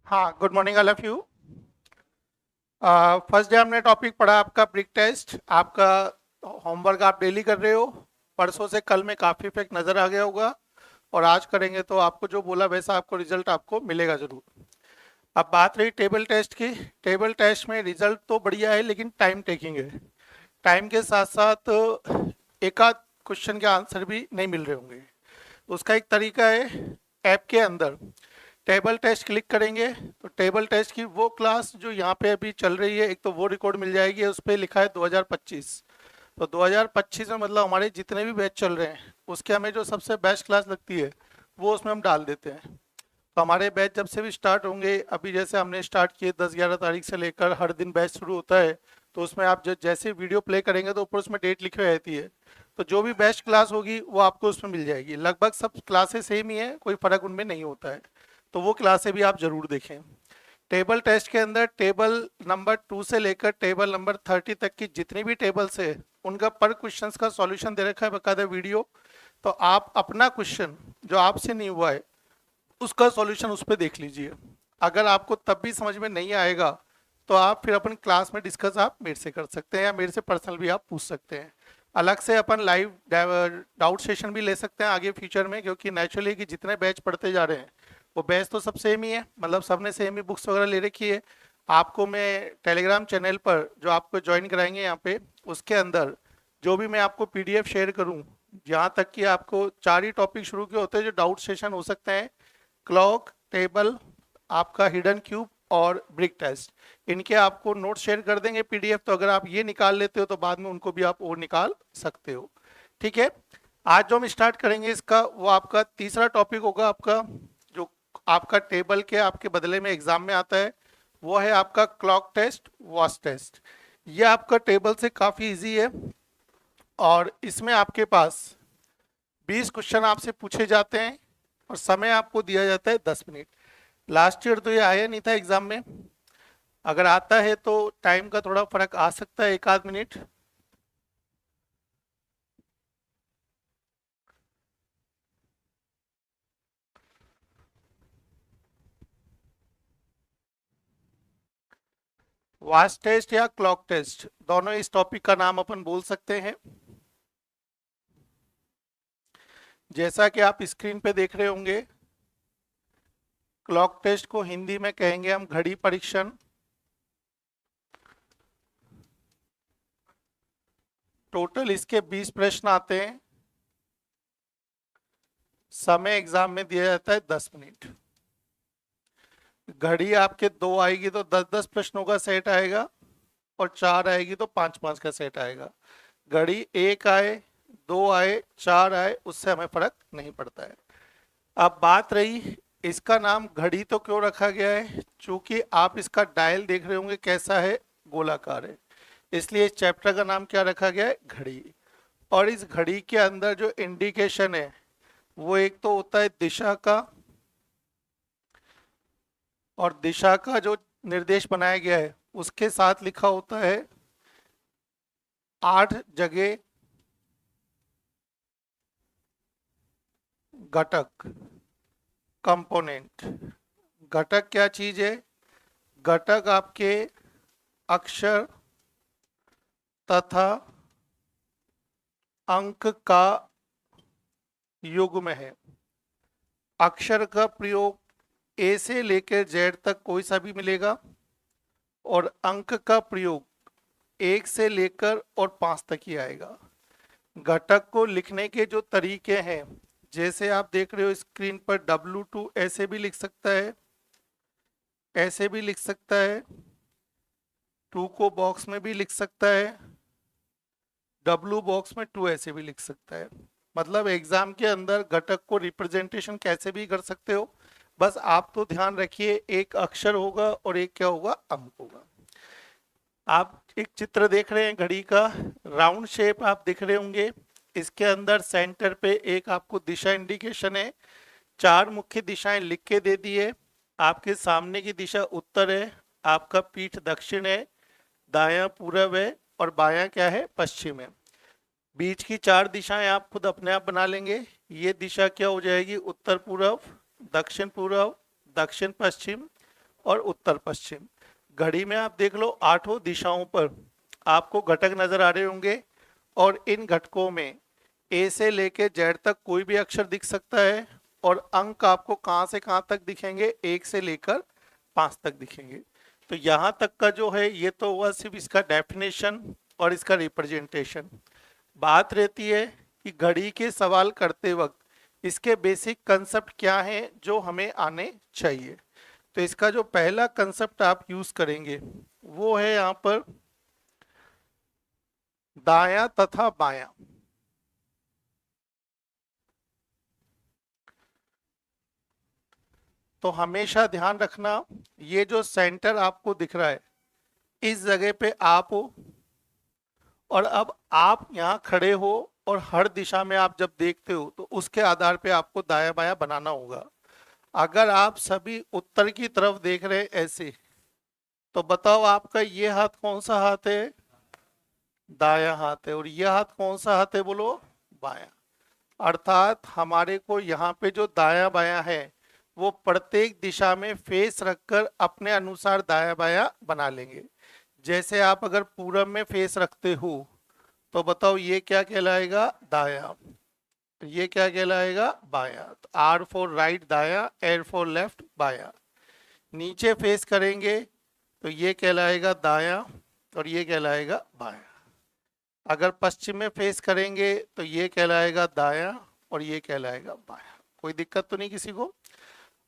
हाँ, good morning all of you. First day हमने topic पढ़ा आपका ब्रिक टेस्ट। आपका होमवर्क आप डेली कर रहे हो। परसों से कल में काफ़ी इफेक्ट नज़र आ गया होगा, और आज करेंगे तो आपको जो बोला वैसा आपको रिजल्ट आपको मिलेगा ज़रूर। अब बात रही टेबल टेस्ट की। टेबल टेस्ट में रिजल्ट तो बढ़िया है, लेकिन टाइम टेकिंग है। टाइम के साथ साथ एक आध क्वेश्चन के आंसर भी नहीं मिल रहे होंगे। उसका एक तरीका है, ऐप के अंदर टेबल टेस्ट क्लिक करेंगे तो टेबल टेस्ट की वो क्लास जो यहाँ पे अभी चल रही है, एक तो वो रिकॉर्ड मिल जाएगी। उस पर लिखा है 2025। तो 2025 में मतलब हमारे जितने भी बैच चल रहे हैं उसके हमें जो सबसे बेस्ट क्लास लगती है वो उसमें हम डाल देते हैं। तो हमारे बैच जब से भी स्टार्ट होंगे, अभी जैसे हमने स्टार्ट किए 10-11 तारीख से लेकर हर दिन बैच शुरू होता है। तो उसमें आप जैसे वीडियो प्ले करेंगे तो ऊपर उसमें डेट लिखी रहती है। तो जो भी बेस्ट क्लास होगी वो आपको उसमें मिल जाएगी। लगभग सब क्लासेस सेम ही है, कोई फ़र्क उनमें नहीं होता है। तो वो क्लासें भी आप ज़रूर देखें। टेबल टेस्ट के अंदर टेबल नंबर 2 से लेकर टेबल नंबर 30 तक की जितनी भी टेबल्स है उनका पर क्वेश्चंस का सॉल्यूशन दे रखा है बकायदा वीडियो। तो आप अपना क्वेश्चन जो आपसे नहीं हुआ है उसका सॉल्यूशन उस पर देख लीजिए। अगर आपको तब भी समझ में नहीं आएगा तो आप फिर अपन क्लास में डिस्कस आप मेरे से कर सकते हैं, या मेरे से पर्सनल भी आप पूछ सकते हैं। अलग से अपन लाइव डाउट सेशन भी ले सकते हैं आगे फ्यूचर में, क्योंकि नेचुरली कि जितने बैच पढ़ते जा रहे हैं वो बैच तो सब सेम ही है, मतलब सबने सेम ही बुक्स वगैरह ले रखी है। आपको मैं टेलीग्राम चैनल पर जो आपको ज्वाइन कराएंगे यहाँ पे, उसके अंदर जो भी मैं आपको पीडीएफ शेयर करूँ, यहाँ तक कि आपको 4 ही टॉपिक शुरू के होते हैं जो डाउट सेशन हो सकते हैं। क्लॉक टेबल, आपका हिडन क्यूब और ब्रिक टेस्ट। इनके आपको नोट शेयर कर देंगे पीडीएफ। तो अगर आप ये निकाल लेते हो तो बाद में उनको भी आप और निकाल सकते हो। ठीक है। आज जो हम स्टार्ट करेंगे इसका, वो आपका तीसरा टॉपिक होगा। आपका जो आपका टेबल के आपके बदले में एग्जाम में आता है वो है आपका क्लॉक टेस्ट, वॉच टेस्ट। ये आपका टेबल से काफ़ी इजी है, और इसमें आपके पास 20 क्वेश्चन आपसे पूछे जाते हैं, और समय आपको दिया जाता है 10 मिनट। लास्ट ईयर तो ये आया नहीं था एग्जाम में। अगर आता है तो टाइम का थोड़ा फर्क आ सकता है, एक आध मिनट। वाच टेस्ट या क्लॉक टेस्ट, दोनों इस टॉपिक का नाम अपन बोल सकते हैं। जैसा कि आप स्क्रीन पे देख रहे होंगे, क्लॉक टेस्ट को हिंदी में कहेंगे हम घड़ी परीक्षण। टोटल इसके 20 प्रश्न आते हैं। समय एग्जाम में दिया जाता है 10 मिनट। घड़ी आपके दो आएगी तो 10-10 प्रश्नों का सेट आएगा, और चार आएगी तो 5-5 का सेट आएगा। घड़ी एक आए, दो आए, चार आए, उससे हमें फर्क नहीं पड़ता है। अब बात रही इसका नाम घड़ी तो क्यों रखा गया है, चूंकि आप इसका डायल देख रहे होंगे कैसा है, गोलाकार है। इसलिए इस चैप्टर का नाम क्या रखा गया है, घड़ी। और इस घड़ी के अंदर जो इंडिकेशन है वो एक तो होता है दिशा का, और दिशा का जो निर्देश बनाया गया है उसके साथ लिखा होता है 8 जगह घटक, कंपोनेंट। घटक क्या चीज है, घटक आपके अक्षर तथा अंक का युग्म है। अक्षर का प्रयोग ए से लेकर जेड तक कोई सा भी मिलेगा, और अंक का प्रयोग 1 से लेकर और 5 तक ही आएगा। घटक को लिखने के जो तरीके हैं, जैसे आप देख रहे हो स्क्रीन पर, W2 ऐसे भी लिख सकता है, ऐसे भी लिख सकता है, 2 को बॉक्स में भी लिख सकता है, W बॉक्स में 2 ऐसे भी लिख सकता है। मतलब एग्जाम के अंदर घटक को रिप्रेजेंटेशन कैसे भी कर सकते हो। बस आप तो ध्यान रखिए, एक अक्षर होगा और एक क्या होगा, अंक होगा। आप एक चित्र देख रहे हैं घड़ी का, राउंड शेप आप दिख रहे होंगे। इसके अंदर सेंटर पे एक आपको दिशा इंडिकेशन है। 4 मुख्य दिशाएं लिख के दे दी है। आपके सामने की दिशा उत्तर है, आपका पीठ दक्षिण है, दायां पूरब है, और बायां क्या है, पश्चिम है। बीच की 4 दिशाएं आप खुद अपने आप बना लेंगे। ये दिशा क्या हो जाएगी, उत्तर पूर्व, दक्षिण पूर्व, दक्षिण पश्चिम और उत्तर पश्चिम। घड़ी में आप देख लो 8 दिशाओं पर आपको घटक नजर आ रहे होंगे, और इन घटकों में ए से लेके जेड तक कोई भी अक्षर दिख सकता है, और अंक आपको कहां से कहां तक दिखेंगे, 1 से लेकर 5 तक दिखेंगे। तो यहां तक का जो है ये तो हुआ सिर्फ इसका डेफिनेशन और इसका रिप्रेजेंटेशन। बात रहती है कि घड़ी के सवाल करते वक्त इसके बेसिक कंसेप्ट क्या हैं जो हमें आने चाहिए। तो इसका जो पहला कंसेप्ट आप यूज करेंगे वो है यहां पर दायां तथा बायां। तो हमेशा ध्यान रखना, ये जो सेंटर आपको दिख रहा है इस जगह पे आप हो, और अब आप यहाँ खड़े हो और हर दिशा में आप जब देखते हो तो उसके आधार पे आपको दाया बाया बनाना होगा। अगर आप सभी उत्तर की तरफ देख रहे हैं ऐसे, तो बताओ आपका ये हाथ कौन सा हाथ है, दाया हाथ है, और ये हाथ कौन सा हाथ है, बोलो बाया। अर्थात हमारे को यहाँ पे जो दाया बाया है वो प्रत्येक दिशा में फेस रखकर अपने अनुसार दाया बाया बना लेंगे। जैसे आप अगर पूरब में फेस रखते हो तो बताओ ये क्या कहलाएगा, दाया, ये क्या कहलाएगा, बाया। तो आर फॉर राइट दाया, एल फॉर लेफ्ट बाया। नीचे फेस करेंगे तो ये कहलाएगा दाया और ये कहलाएगा बाया। अगर पश्चिम में फेस करेंगे तो ये कहलाएगा दाया और ये कहलाएगा बाया। कोई दिक्कत तो नहीं किसी को?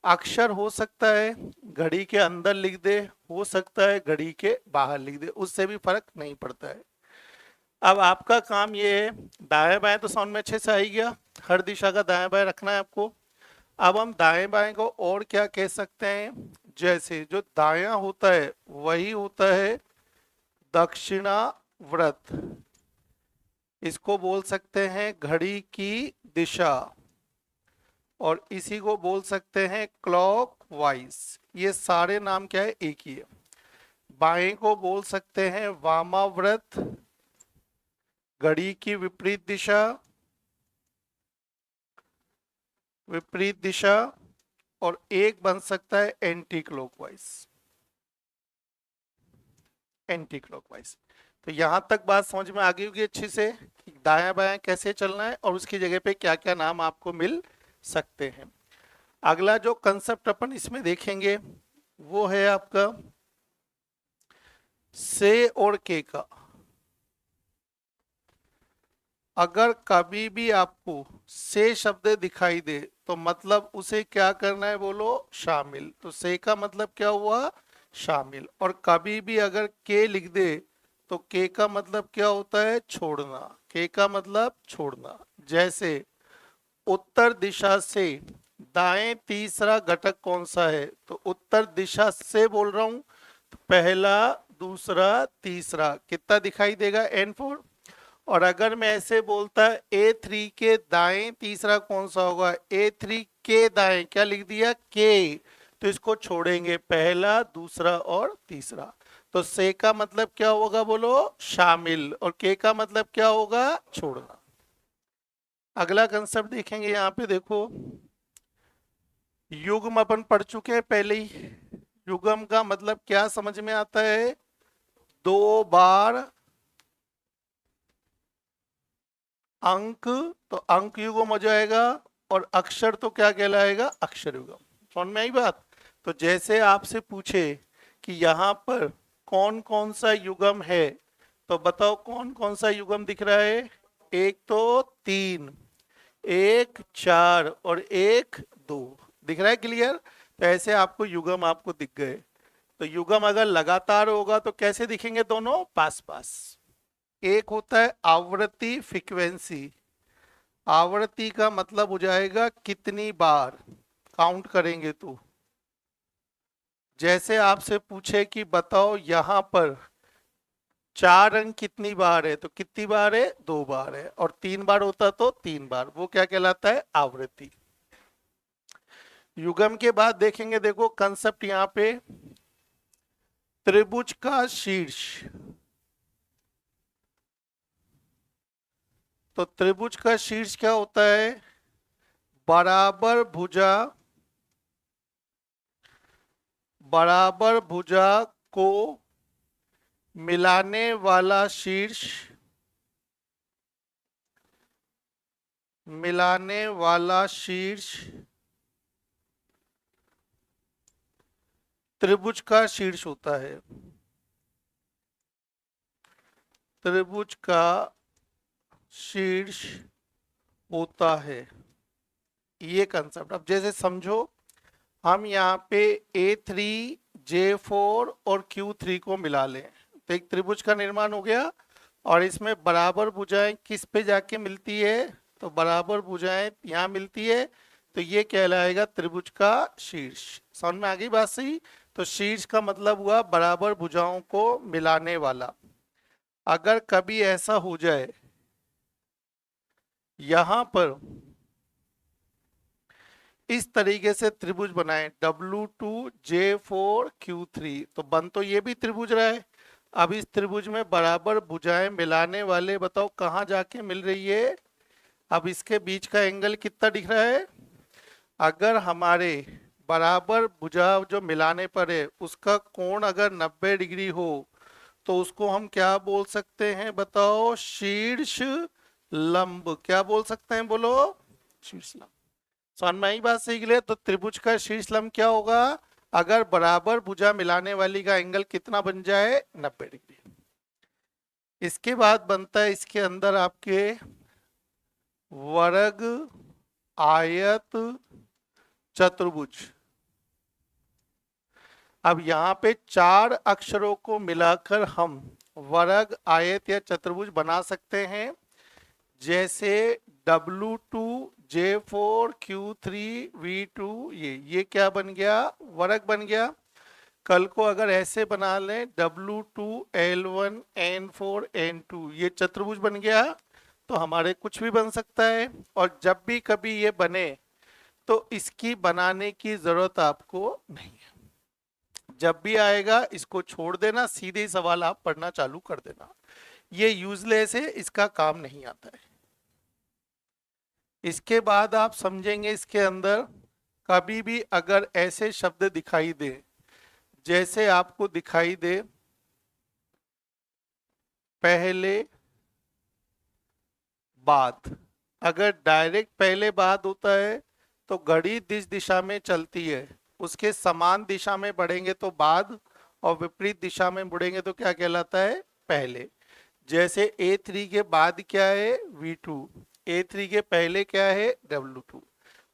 अक्षर हो सकता है घड़ी के अंदर लिख दे, हो सकता है घड़ी के बाहर लिख दे, उससे भी फर्क नहीं पड़ता है। अब आपका काम ये है, दाएं बाएं तो साउंड में अच्छे से आ ही गया, हर दिशा का दाएं बाएं रखना है आपको। अब हम दाएं बाएं को और क्या कह सकते हैं, जैसे जो दायां होता है वही होता है दक्षिणावर्त, इसको बोल सकते हैं घड़ी की दिशा, और इसी को बोल सकते हैं क्लॉक वाइज। ये सारे नाम क्या है, एक ही है। बाएं को बोल सकते हैं वामाव्रत, घड़ी की विपरीत दिशा, विपरीत दिशा, और एक बन सकता है एंटी क्लॉकवाइज, एंटी क्लॉकवाइज। तो यहां तक बात समझ में आ गई होगी अच्छे से कि दायां बायां कैसे चलना है और उसकी जगह पे क्या क्या नाम आपको मिल सकते हैं। अगला जो कंसेप्ट अपन इसमें देखेंगे वो है आपका से और के का। अगर कभी भी आपको से शब्द दिखाई दे तो मतलब उसे क्या करना है, बोलो शामिल। तो से का मतलब क्या हुआ, शामिल। और कभी भी अगर के लिख दे तो के का मतलब क्या होता है, छोड़ना। के का मतलब छोड़ना। जैसे उत्तर दिशा से दाएं तीसरा घटक कौन सा है, तो उत्तर दिशा से बोल रहा हूं तो पहला दूसरा तीसरा कितना दिखाई देगा, N4। और अगर मैं ऐसे बोलता A3 के दाएं तीसरा कौन सा होगा, A3 के दाएं क्या लिख दिया, के, तो इसको छोड़ेंगे पहला दूसरा और तीसरा। तो से का मतलब क्या होगा, बोलो शामिल, और के का मतलब क्या होगा, छोड़ना। अगला कंसेप्ट देखेंगे यहाँ पे, देखो युग्म अपन पढ़ चुके हैं पहले ही। युग्म का मतलब क्या समझ में आता है, दो बार अंक, तो अंक युग्म हो जाएगा, और अक्षर तो क्या कहलाएगा, अक्षर युग्म। समझ में आई बात? तो जैसे आपसे पूछे कि यहाँ पर कौन कौन सा युग्म है, तो बताओ कौन कौन सा युग्म दिख रहा है, एक तो 3, एक 4 और एक 2 दिख रहा है, क्लियर? तो ऐसे आपको युग्म आपको दिख गए। तो युग्म अगर लगातार होगा तो कैसे दिखेंगे, दोनों पास पास। एक होता है आवृत्ति फ्रीक्वेंसी, आवृत्ति का मतलब हो जाएगा कितनी बार काउंट करेंगे तो। जैसे आपसे पूछे कि बताओ यहां पर 4 अंक कितनी बार है, तो कितनी बार है, 2 बार है, और 3 बार होता तो 3 बार, वो क्या कहलाता है, आवृत्ति। युग्म के बाद देखेंगे, देखो कंसेप्ट यहां पे त्रिभुज का शीर्ष। तो त्रिभुज का शीर्ष क्या होता है, बराबर भुजा, बराबर भुजा को मिलाने वाला शीर्ष, मिलाने वाला शीर्ष त्रिभुज का शीर्ष होता है। त्रिभुज का शीर्ष होता है, ये कंसेप्ट। अब जैसे समझो, हम यहाँ पे A3, J4 और Q3 को मिला लें तो एक त्रिभुज का निर्माण हो गया। और इसमें बराबर भुजाएं किस पे जाके मिलती है, तो बराबर भुजाएं यहाँ मिलती है, तो ये कहलाएगा त्रिभुज का शीर्ष। समझ में आ गई बात सही? तो शीर्ष का मतलब हुआ बराबर भुजाओं को मिलाने वाला। अगर कभी ऐसा हो जाए यहां पर इस तरीके से त्रिभुज बनाए W2, J4, Q3, तो बन तो ये भी त्रिभुज रहा है। अब इस त्रिभुज में बराबर भुजाएं मिलाने वाले बताओ कहाँ जाके मिल रही है। अब इसके बीच का एंगल कितना दिख रहा है? अगर हमारे बराबर भुजा जो मिलाने पर है उसका कोण अगर 90 डिग्री हो तो उसको हम क्या बोल सकते हैं बताओ? शीर्ष लंब। क्या बोल सकते हैं बोलो? शीर्ष लंब। समझ में आई बात सही के लिए? तो त्रिभुज का शीर्ष लंब क्या होगा? अगर बराबर भुजा मिलाने वाली का एंगल कितना बन जाए? 90 डिग्री। इसके बाद बनता है इसके अंदर आपके वर्ग, आयत, चतुर्भुज। अब यहाँ पे 4 अक्षरों को मिलाकर हम वर्ग, आयत या चतुर्भुज बना सकते हैं। जैसे W2, J4, Q3, V2, ये क्या बन गया? वर्ग बन गया। कल को अगर ऐसे बना लें W2, L1, N4, N2, ये चतुर्भुज बन गया। तो हमारे कुछ भी बन सकता है। और जब भी कभी ये बने तो इसकी बनाने की जरूरत आपको नहीं है। जब भी आएगा इसको छोड़ देना, सीधे सवाल आप पढ़ना चालू कर देना। ये यूजलेस है, इसका काम नहीं आता है। इसके बाद आप समझेंगे इसके अंदर कभी भी अगर ऐसे शब्द दिखाई दे, जैसे आपको दिखाई दे पहले बाद, अगर डायरेक्ट पहले बाद होता है तो घड़ी जिस दिशा में चलती है उसके समान दिशा में बढ़ेंगे तो बाद, और विपरीत दिशा में मुड़ेंगे तो क्या कहलाता है? पहले। जैसे A3 के बाद क्या है? V2, A3 के पहले क्या है? W2।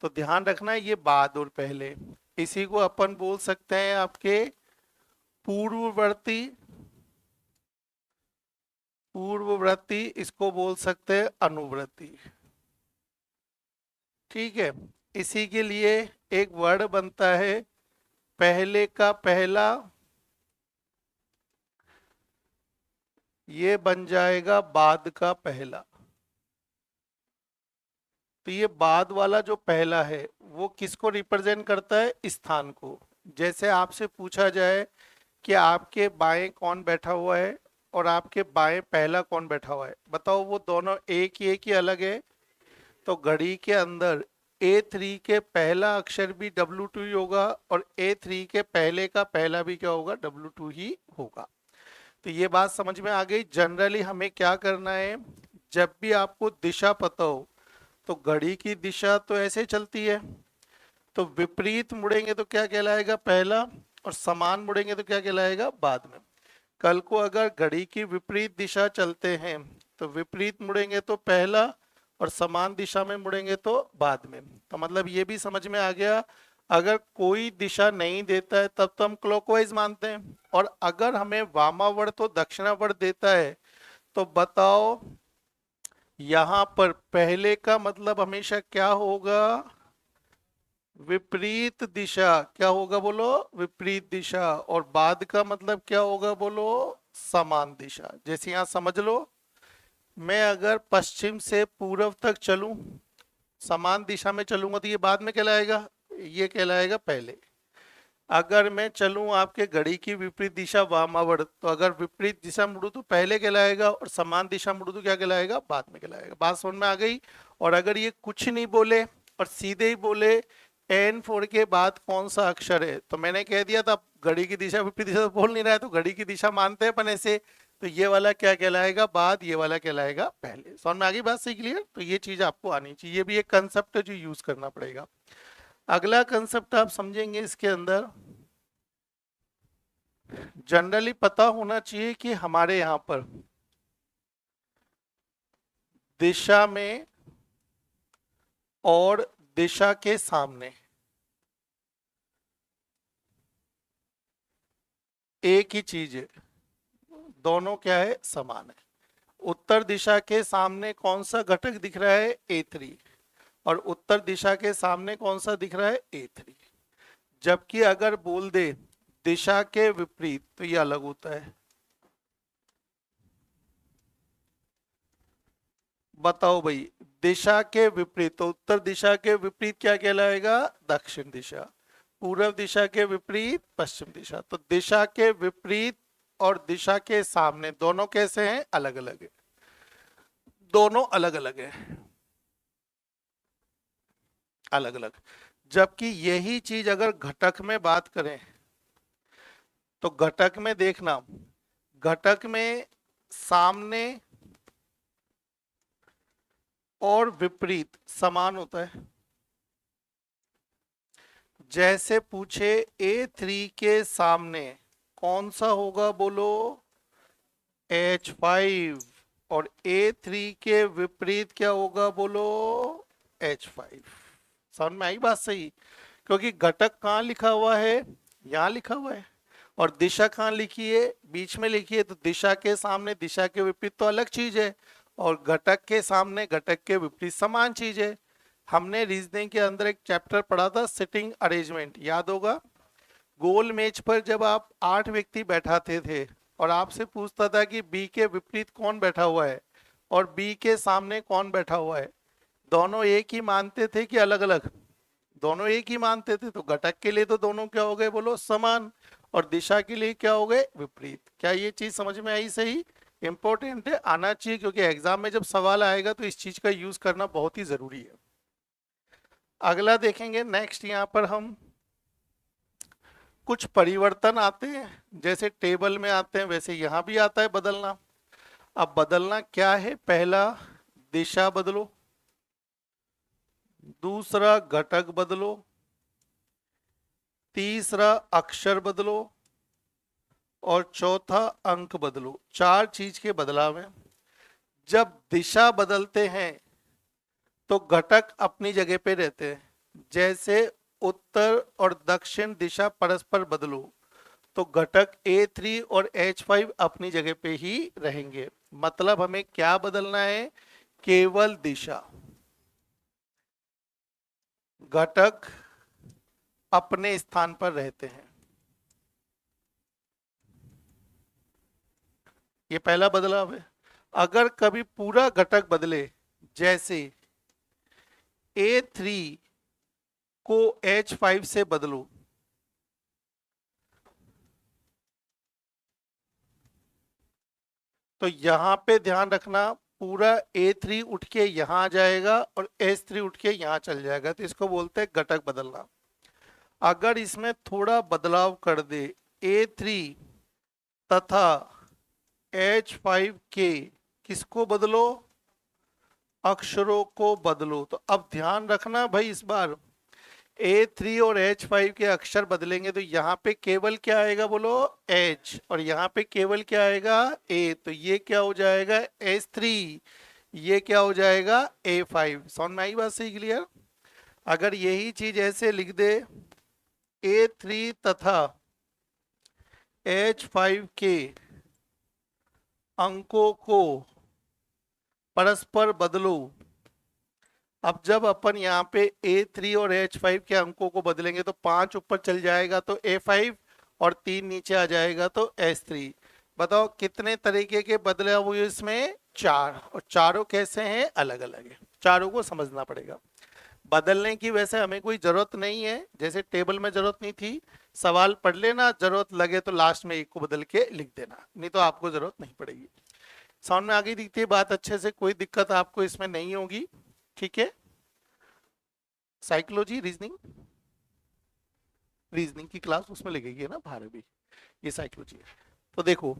तो ध्यान रखना ये बाद और पहले। इसी को अपन बोल सकते हैं आपके पूर्ववर्ती, पूर्ववर्ती, इसको बोल सकते हैं अनुवर्ती। ठीक है। इसी के लिए एक वर्ड बनता है पहले का पहला, ये बन जाएगा बाद का पहला। तो ये बाद वाला जो पहला है वो किसको रिप्रेजेंट करता है? स्थान को। जैसे आपसे पूछा जाए कि आपके बाएं कौन बैठा हुआ है और आपके बाएं पहला कौन बैठा हुआ है, बताओ वो दोनों एक ही अलग है। तो घड़ी के अंदर A3 के पहला अक्षर भी W2 ही होगा और A3 के पहले का पहला भी क्या होगा? W2 ही होगा। तो ये बात समझ में आ गई। जनरली हमें क्या करना है, जब भी आपको दिशा पता हो तो घड़ी की दिशा तो ऐसे चलती है, तो विपरीत मुड़ेंगे तो क्या कहलाएगा? पहला, और समान मुड़ेंगे तो क्या कहलाएगा? बाद में। कल को अगर घड़ी की विपरीत दिशा चलते हैं तो विपरीत मुड़ेंगे तो पहला और समान दिशा में मुड़ेंगे तो बाद में। तो मतलब ये भी समझ में आ गया, अगर कोई दिशा नहीं देता है तब तो हम क्लॉकवाइज मानते हैं, और अगर हमें वामावर्त तो दक्षिणावर्त देता है तो बताओ यहां पर पहले का मतलब हमेशा क्या होगा? विपरीत दिशा। क्या होगा बोलो? विपरीत दिशा। और बाद का मतलब क्या होगा बोलो? समान दिशा। जैसे यहां समझ लो, मैं अगर पश्चिम से पूर्व तक चलूं, समान दिशा में चलूंगा तो ये बाद में कहलाएगा, ये कहलाएगा पहले। अगर मैं चलूं आपके घड़ी की विपरीत दिशा वामावर्त, तो अगर विपरीत दिशा मुड़ू तो पहले कहलाएगा और समान दिशा मुड़ू तो क्या कहलाएगा? बाद में कहलाएगा। बात समझ में आ गई? और अगर ये कुछ नहीं बोले और सीधे ही बोले N4 के बाद कौन सा अक्षर है? तो मैंने कह दिया था घड़ी की दिशा विपरीत दिशा तो बोल नहीं रहा है, तो घड़ी की दिशा मानते हैं अपन ऐसे। तो ये वाला क्या कहलाएगा बाद, ये वाला कहलाएगा पहले। समझ में आ गई बात? सही क्लियर? तो ये चीज आपको आनी चाहिए, ये भी एक कंसेप्ट है जो यूज करना पड़ेगा। अगला कंसेप्ट आप समझेंगे इसके अंदर, जनरली पता होना चाहिए कि हमारे यहाँ पर दिशा में और दिशा के सामने एक ही चीज है, दोनों क्या है? समान है। उत्तर दिशा के सामने कौन सा घटक दिख रहा है? A3। और उत्तर दिशा के सामने कौन सा दिख रहा है? A3। जबकि अगर बोल दे दिशा के विपरीत तो ये अलग होता है। बताओ भाई, दिशा के विपरीत, तो उत्तर दिशा के विपरीत क्या कहलाएगा? दक्षिण दिशा। पूर्व दिशा के विपरीत पश्चिम दिशा। तो दिशा के विपरीत और दिशा के सामने दोनों कैसे हैं? अलग अलग है, दोनों अलग अलग है, अलग अलग। जबकि यही चीज अगर घटक में बात करें तो घटक में देखना, घटक में सामने और विपरीत समान होता है। जैसे पूछे A3 के सामने कौन सा होगा? बोलो H5। और A3 के विपरीत क्या होगा? बोलो H5। समझ में आई बात? सही। क्योंकि घटक कहाँ लिखा हुआ है? यहाँ लिखा हुआ है। और दिशा कहाँ लिखी है? बीच में लिखी है। तो दिशा के सामने दिशा के विपरीत तो अलग चीज है, और घटक के सामने घटक के विपरीत समान चीज है। हमने रीजनिंग के अंदर एक चैप्टर पढ़ा था सिटिंग अरेंजमेंट, याद होगा? गोल मेज पर जब आप 8 व्यक्ति बैठाते थे और आपसे पूछता था कि बी के विपरीत कौन बैठा हुआ है और बी के सामने कौन बैठा हुआ है, दोनों एक ही मानते थे कि अलग अलग? दोनों एक ही मानते थे। तो घटक के लिए तो दोनों क्या हो गए? बोलो समान। और दिशा के लिए क्या हो गए? विपरीत। क्या ये चीज समझ में आई? सही। इंपॉर्टेंट है, आना चाहिए, क्योंकि एग्जाम में जब सवाल आएगा तो इस चीज का यूज करना बहुत ही जरूरी है। अगला देखेंगे नेक्स्ट, यहाँ पर हम कुछ परिवर्तन आते हैं, जैसे टेबल में आते हैं वैसे यहाँ भी आता है बदलना। अब बदलना क्या है? पहला, दिशा बदलो। दूसरा, घटक बदलो। तीसरा, अक्षर बदलो। और चौथा, अंक बदलो। 4 चीज के बदलाव हैं। जब दिशा बदलते हैं तो घटक अपनी जगह पे रहते हैं। जैसे उत्तर और दक्षिण दिशा परस्पर बदलो तो घटक A3 और H5 अपनी जगह पे ही रहेंगे। मतलब हमें क्या बदलना है? केवल दिशा। घटक अपने स्थान पर रहते हैं। ये पहला बदलाव है। अगर कभी पूरा घटक बदले, जैसे A3 को H5 से बदलो, तो यहां पे ध्यान रखना, पूरा A3 उठ के यहां आ जाएगा और H3 उठ के यहां चल जाएगा, तो इसको बोलते हैं घटक बदलना। अगर इसमें थोड़ा बदलाव कर दे, A3 तथा H5 के, किसको बदलो? अक्षरों को बदलो। तो अब ध्यान रखना भाई, इस बार A3 और H5 के अक्षर बदलेंगे तो यहाँ पे केवल क्या आएगा? बोलो H। और यहाँ पे केवल क्या आएगा? A। तो ये क्या हो जाएगा? H3। ये क्या हो जाएगा? A5। समझ में आई बात? सही क्लियर? अगर यही चीज ऐसे लिख दे, A3 तथा H5 के अंकों को परस्पर बदलो। अब जब अपन यहाँ पे A3 और H5 के अंकों को बदलेंगे तो 5 ऊपर चल जाएगा तो A5 और 3 नीचे आ जाएगा तो H3। बताओ कितने तरीके के बदलाव हुए इसमें? 4। और चारों कैसे हैं? अलग अलग है। चारों को समझना पड़ेगा। बदलने की वैसे हमें कोई जरूरत नहीं है, जैसे टेबल में जरूरत नहीं थी। सवाल पढ़ लेना, जरूरत लगे तो लास्ट में एक को बदल के लिख देना, नहीं तो आपको जरूरत नहीं पड़ेगी। साउंड में आगे दिखती है बात अच्छे से? कोई दिक्कत आपको इसमें नहीं होगी? ठीक है। साइकोलॉजी, रीजनिंग रीजनिंग की क्लास उसमें लगेगी ना बाहर भी, ये साइकोलॉजी है। तो देखो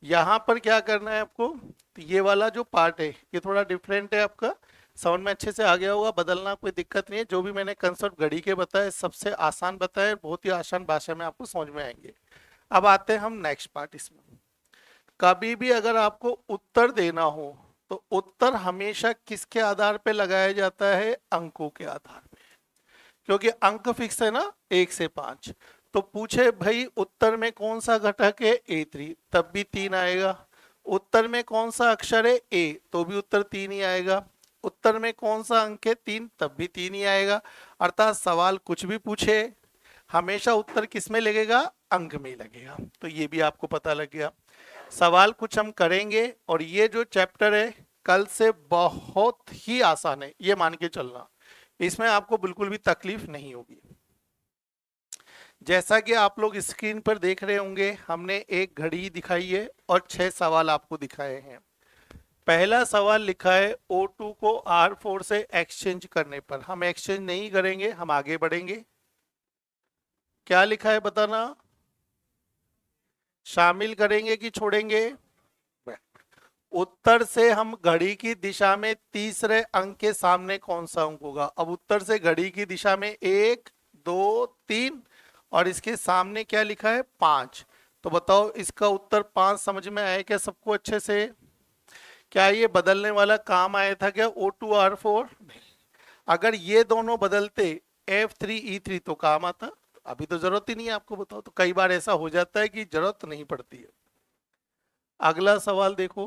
यहाँ पर क्या करना है आपको, तो ये वाला जो पार्ट है ये थोड़ा डिफरेंट है आपका, समझ में अच्छे से आ गया होगा, बदलना कोई दिक्कत नहीं है। जो भी मैंने कंसेप्ट घड़ी के बताए सबसे आसान बताए, बहुत ही आसान भाषा में आपको समझ में आएंगे। अब आते हैं हम नेक्स्ट पार्ट इसमें। कभी भी अगर आपको उत्तर देना हो तो उत्तर हमेशा किसके आधार पे लगाया जाता है, अंकों के आधार पे, क्योंकि अंक फिक्स है ना 1 से 5। तो पूछे भाई उत्तर में कौन सा घटक है A3, तब भी 3 आएगा। उत्तर में कौन सा अक्षर है A, तो भी उत्तर 3 ही आएगा। उत्तर में कौन सा अंक है 3, तब भी 3 ही आएगा। अर्थात सवाल कुछ भी पूछे हमेशा उत्तर किस में लगेगा, अंक में ही लगेगा। तो ये भी आपको पता लग गया। सवाल कुछ हम करेंगे और ये जो चैप्टर है कल से बहुत ही आसान है, ये मान के चलना, इसमें आपको बिल्कुल भी तकलीफ नहीं होगी। जैसा कि आप लोग स्क्रीन पर देख रहे होंगे, हमने एक घड़ी दिखाई है और 6 सवाल आपको दिखाए हैं। पहला सवाल लिखा है O2 को R4 से एक्सचेंज करने पर। हम एक्सचेंज नहीं करेंगे, हम आगे बढ़ेंगे। क्या लिखा है बताना, शामिल करेंगे कि छोड़ेंगे। उत्तर से हम घड़ी की दिशा में तीसरे अंक के सामने कौन सा अंक होगा। अब उत्तर से घड़ी की दिशा में 1 2 3 और इसके सामने क्या लिखा है 5। तो बताओ इसका उत्तर 5 समझ में आया क्या सबको अच्छे से। क्या ये बदलने वाला काम आया था क्या O2 R4, अगर ये दोनों बदलते F3 E3 तो काम आता, अभी तो जरूरत ही नहीं है आपको। बताओ, तो कई बार ऐसा हो जाता है कि जरूरत नहीं पड़ती है। अगला सवाल देखो,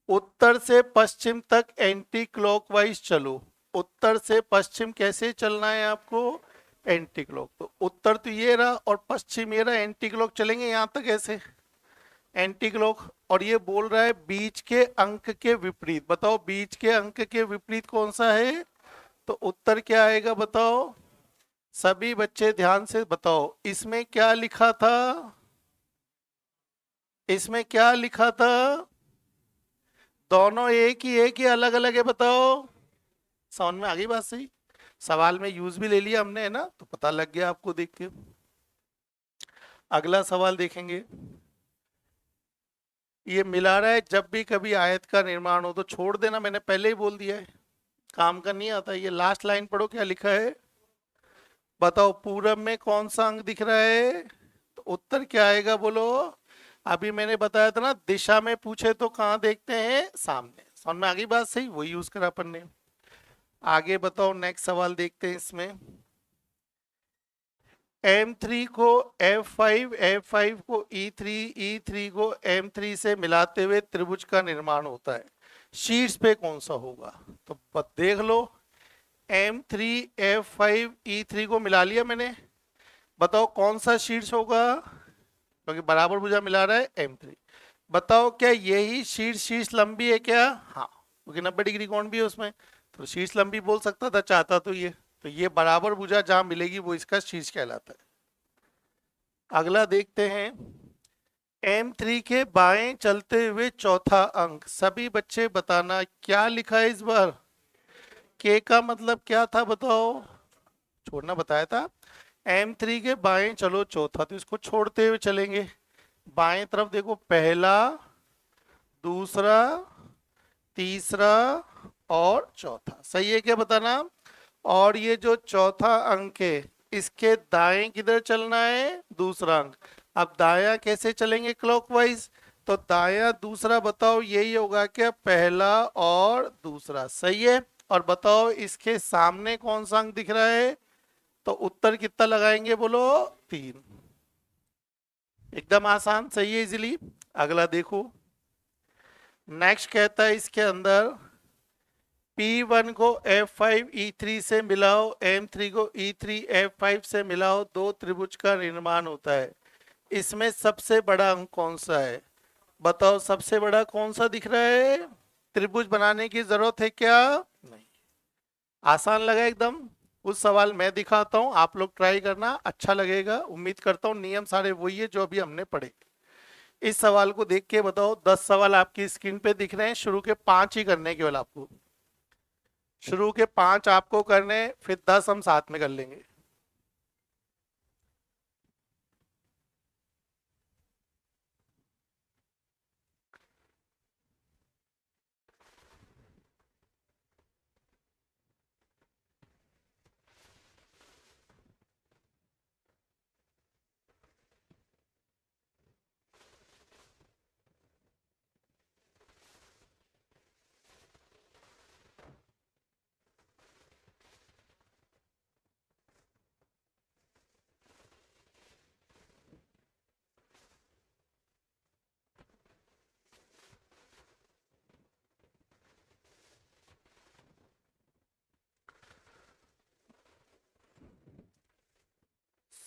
उत्तर से पश्चिम तक एंटी क्लॉकवाइज चलो। उत्तर से पश्चिम कैसे चलना है आपको, एंटी क्लॉक। तो उत्तर तो ये रहा और पश्चिम ये रहा, एंटी क्लॉक चलेंगे यहां तक ऐसे एंटी क्लॉक। और ये बोल रहा है बीच के अंक के विपरीत। बताओ बीच के अंक के विपरीत कौन सा है, तो उत्तर क्या आएगा बताओ। सभी बच्चे ध्यान से बताओ, इसमें क्या लिखा था, इसमें क्या लिखा था, दोनों एक ही अलग अलग है बताओ। समझ में आ गई बात सही, सवाल में यूज भी ले लिया हमने है ना, तो पता लग गया आपको देख के। अगला सवाल देखेंगे, ये मिला रहा है जब भी कभी आयत का निर्माण हो तो छोड़ देना, मैंने पहले ही बोल दिया है, काम का नहीं आता। ये लास्ट लाइन पढ़ो क्या लिखा है, बताओ पूरब में कौन सा अंक दिख रहा है, तो उत्तर क्या आएगा बोलो। अभी मैंने बताया था ना, दिशा में पूछे तो कहाँ देखते हैं, सामने। समझ में आ गई बात सही, वही यूज करा अपन ने। आगे बताओ नेक्स्ट सवाल देखते हैं इसमें। M3 को F5, F5 को E3, E3 को M3 से मिलाते हुए त्रिभुज का निर्माण होता है, शीर्ष पे कौन सा होगा। तो देख लो, M3 F5 E3 को मिला लिया मैंने, बताओ कौन सा शीर्ष होगा, क्योंकि बराबर भुजा मिला रहा है M3। बताओ क्या यही शीर्ष लंबी है क्या, हाँ, क्योंकि 90 डिग्री कोण भी है उसमें, तो शीर्ष लंबी बोल सकता था चाहता तो ये। तो ये बराबर भुजा जहां मिलेगी वो इसका शीर्ष कहलाता है। अगला देखते हैं, M3 के बाएं चलते हुए चौथा अंक। सभी बच्चे बताना क्या लिखा है इस बार, के का मतलब क्या था बताओ, छोड़ना बताया था। M3 के बाएं चलो चौथा, तो इसको छोड़ते हुए चलेंगे। बाएं तरफ देखो, पहला, दूसरा, तीसरा और चौथा, सही है क्या बताना। और ये जो चौथा अंक है इसके दाएं किधर चलना है, दूसरा अंक। अब दाया कैसे चलेंगे, क्लॉकवाइज। तो दाया दूसरा बताओ यही होगा क्या, पहला और दूसरा, सही है। और बताओ इसके सामने कौन सा अंक दिख रहा है, तो उत्तर कितना लगाएंगे बोलो, 3। एकदम आसान, सही है, इजीली। अगला देखो, नेक्स्ट कहता है इसके अंदर P1 को F5 E3 से मिलाओ, M3 को E3 F5 से मिलाओ, दो त्रिभुज का निर्माण होता है। इसमें सबसे बड़ा अंक कौन सा है, बताओ सबसे बड़ा कौन सा दिख रहा है। त्रिभुज बनाने की जरूरत है क्या, नहीं। आसान लगा एकदम। उस सवाल मैं दिखाता हूं, आप लोग ट्राई करना, अच्छा लगेगा। उम्मीद करता हूं नियम सारे वही है जो अभी हमने पढ़े। इस सवाल को देख के बताओ, 10 सवाल आपकी स्क्रीन पे दिख रहे हैं, शुरू के 5 ही करने केवल आपको, शुरू के 5 आपको करने, फिर 10 हम साथ में कर लेंगे।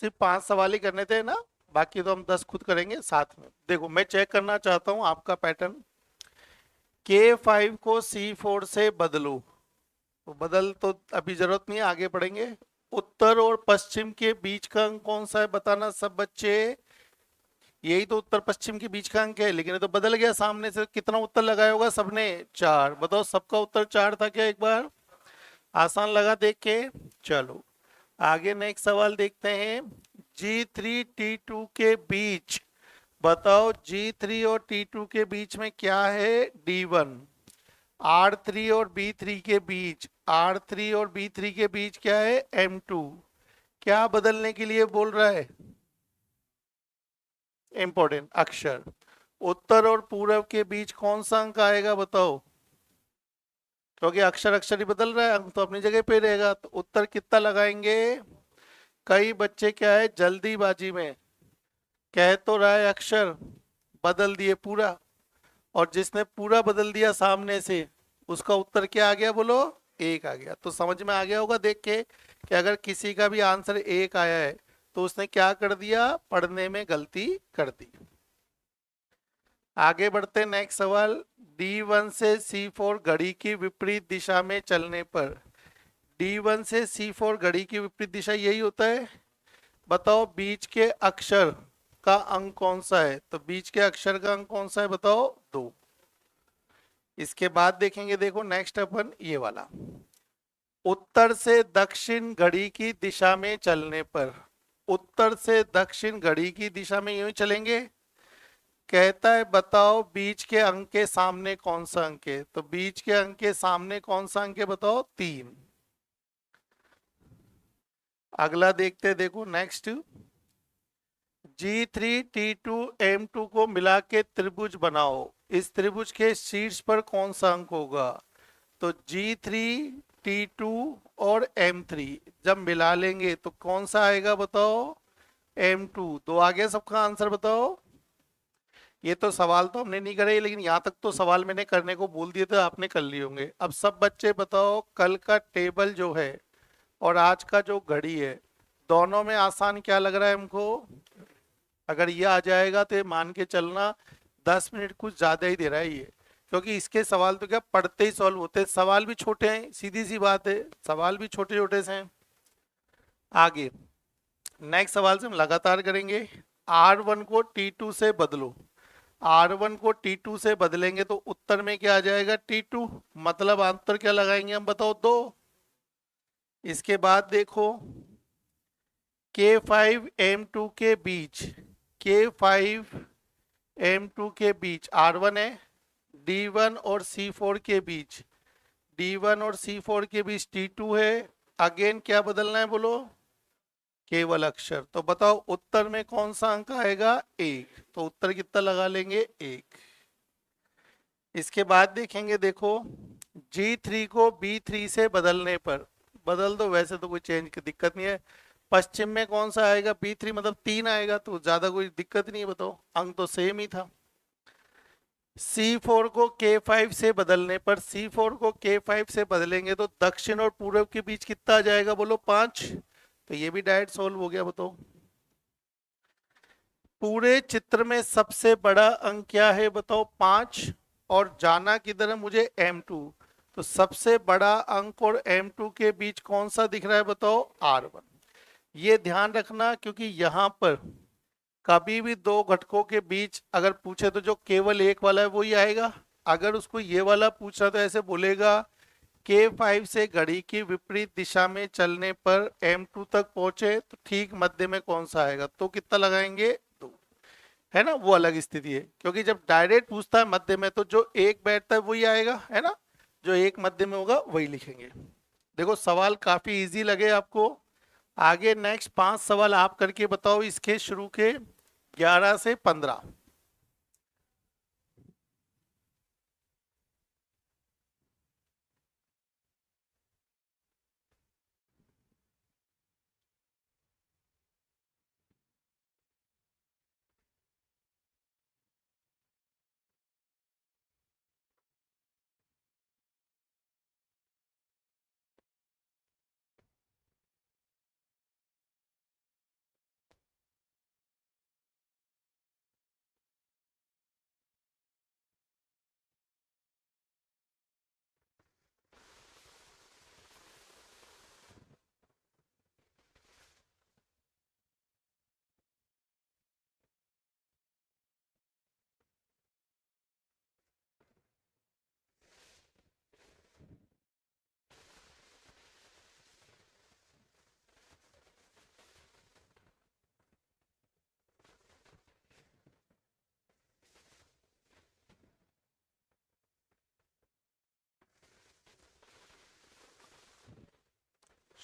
सिर्फ 5 सवाल ही करने थे ना, बाकी तो हम 10 खुद करेंगे साथ में। देखो मैं चेक करना चाहता हूँ आपका पैटर्न। K5 को C4 से बदलो, तो बदल तो अभी जरूरत नहीं है, आगे पढ़ेंगे। उत्तर और पश्चिम के बीच का अंक कौन सा है बताना सब बच्चे। यही तो उत्तर पश्चिम के बीच का अंक है, लेकिन ये तो बदल गया। सामने से कितना उत्तर लगाया होगा सबने? 4। बताओ सबका उत्तर 4 था क्या? एक बार आसान लगा देख के। चलो आगे नेक्स्ट सवाल देखते हैं। G3 T2 के बीच, बताओ G3 और T2 के बीच में क्या है? D1। R3 और B3 के बीच, R3 और B3 के बीच क्या है? M2। क्या बदलने के लिए बोल रहा है? इंपॉर्टेंट अक्षर। उत्तर और पूरब के बीच कौन सा अंक आएगा बताओ? क्योंकि अक्षर अक्षर ही बदल रहा है, अंक तो अपनी जगह पे रहेगा। तो उत्तर कितना लगाएंगे? कई बच्चे क्या है जल्दीबाजी में कह तो रहा है अक्षर, बदल दिए पूरा। और जिसने पूरा बदल दिया सामने से, उसका उत्तर क्या आ गया बोलो? 1 आ गया। तो समझ में आ गया होगा देख के कि अगर किसी का भी आंसर 1 आया है तो उसने क्या कर दिया? पढ़ने में गलती कर दी। आगे बढ़ते नेक्स्ट सवाल। D1 से C4 घड़ी की विपरीत दिशा में चलने पर, D1 से C4 घड़ी की विपरीत दिशा यही होता है। बताओ बीच के अक्षर का अंक कौन सा है? तो बीच के अक्षर का अंक कौन सा है बताओ? 2। इसके बाद देखेंगे, देखो नेक्स्ट अपन ये वाला। उत्तर से दक्षिण घड़ी की दिशा में चलने पर, उत्तर से दक्षिण घड़ी की दिशा में यूं ही चलेंगे। कहता है बताओ बीच के अंक के सामने कौन सा अंक है? तो बीच के अंक के सामने कौन सा अंक है बताओ? 3। अगला देखते देखो नेक्स्ट। G3 T2 M2 को मिला के त्रिभुज बनाओ। इस त्रिभुज के शीर्ष पर कौन सा अंक होगा? तो G3 T2 और M3 जब मिला लेंगे तो कौन सा आएगा बताओ? M2। तो आगे सबका आंसर बताओ। ये तो सवाल तो हमने नहीं करे, लेकिन यहाँ तक तो सवाल मैंने करने को बोल दिए थे, आपने कर लिए होंगे। अब सब बच्चे बताओ कल का टेबल जो है और आज का जो घड़ी है, दोनों में आसान क्या लग रहा है हमको? अगर ये आ जाएगा तो ये मान के चलना 10 मिनट कुछ ज्यादा ही दे रहा है ये, क्योंकि इसके सवाल तो क्या पढ़ते ही सॉल्व होते हैं। सवाल भी छोटे हैं, सीधी सी बात है, सवाल भी छोटे छोटे से हैं। आगे नेक्स्ट सवाल से हम लगातार करेंगे। R1 को T2 से बदलो। R1 को T2 से बदलेंगे तो उत्तर में क्या आ जाएगा? T2। मतलब अंतर क्या लगाएंगे हम बताओ? 2। इसके बाद देखो K5 M2 के बीच, K5 M2 के बीच R1 है। D1 और C4 के बीच, D1 और C4 के बीच T2 है। अगेन क्या बदलना है बोलो? केवल अक्षर। तो बताओ उत्तर में कौन सा अंक आएगा? 1। तो उत्तर कितना लगा लेंगे? 1। इसके बाद देखेंगे, देखो G3 को B3 से बदलने पर, बदल दो वैसे तो कोई चेंज की दिक्कत नहीं है। पश्चिम में कौन सा आएगा? B3 मतलब 3 आएगा, तो ज्यादा कोई दिक्कत नहीं है। बताओ अंक तो सेम ही था। C4 को K5 से बदलने पर, C4 को K5 से बदलेंगे तो दक्षिण और पूर्व के बीच कितना आ जाएगा बोलो? 5। तो ये भी डायरेक्ट सोल्व हो गया। बताओ पूरे चित्र में सबसे बड़ा अंक क्या है बताओ? 5। और जाना किधर है मुझे? M2। तो सबसे बड़ा अंक और M2 के बीच कौन सा दिख रहा है बताओ? R1। ये ध्यान रखना, क्योंकि यहाँ पर कभी भी दो घटकों के बीच अगर पूछे तो जो केवल एक वाला है वही आएगा। अगर उसको ये वाला पूछा तो ऐसे बोलेगा K5 से घड़ी की विपरीत दिशा में चलने पर M2 तक पहुंचे तो ठीक मध्य में कौन सा आएगा? तो कितना लगाएंगे? 2। है ना, वो अलग स्थिति है, क्योंकि जब डायरेक्ट पूछता है मध्य में तो जो एक बैठता है वही आएगा, है ना। जो एक मध्य में होगा वही लिखेंगे। देखो सवाल काफी इजी लगे आपको। आगे नेक्स्ट 5 सवाल आप करके बताओ इसके शुरू के 11 से 15।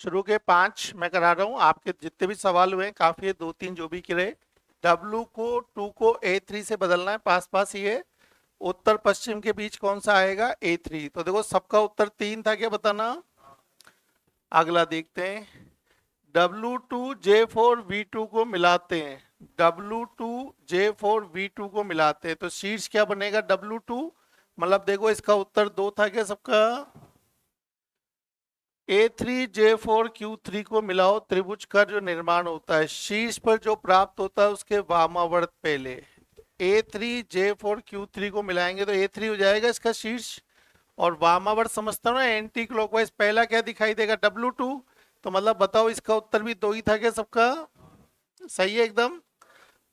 शुरू के 5 मैं करा रहा हूँ, आपके जितने भी सवाल हुए हैं काफी है, 2-3 जो भी करे। W को 2 को A3 से बदलना है, पास पास ही है। उत्तर पश्चिम के बीच कौन सा आएगा? A3। तो देखो सबका उत्तर 3 था, क्या बताना। अगला देखते हैं, W2J4V2 को मिलाते हैं। W2J4V2 को मिलाते हैं तो शीर्ष क्या बनेगा? W2। मतलब देखो इसका उत्तर 2 था क्या सबका? A3J4Q3 को मिलाओ, त्रिभुज का जो निर्माण होता है शीर्ष पर जो प्राप्त होता है उसके वामावर्त पहले। A3J4Q3 को मिलाएंगे तो A3 हो जाएगा इसका शीर्ष, और वामावर्त समझता हूँ ना एंटी क्लॉकवाइज, पहला क्या दिखाई देगा? W2। तो मतलब बताओ इसका उत्तर भी 2 ही था क्या सबका? सही है एकदम।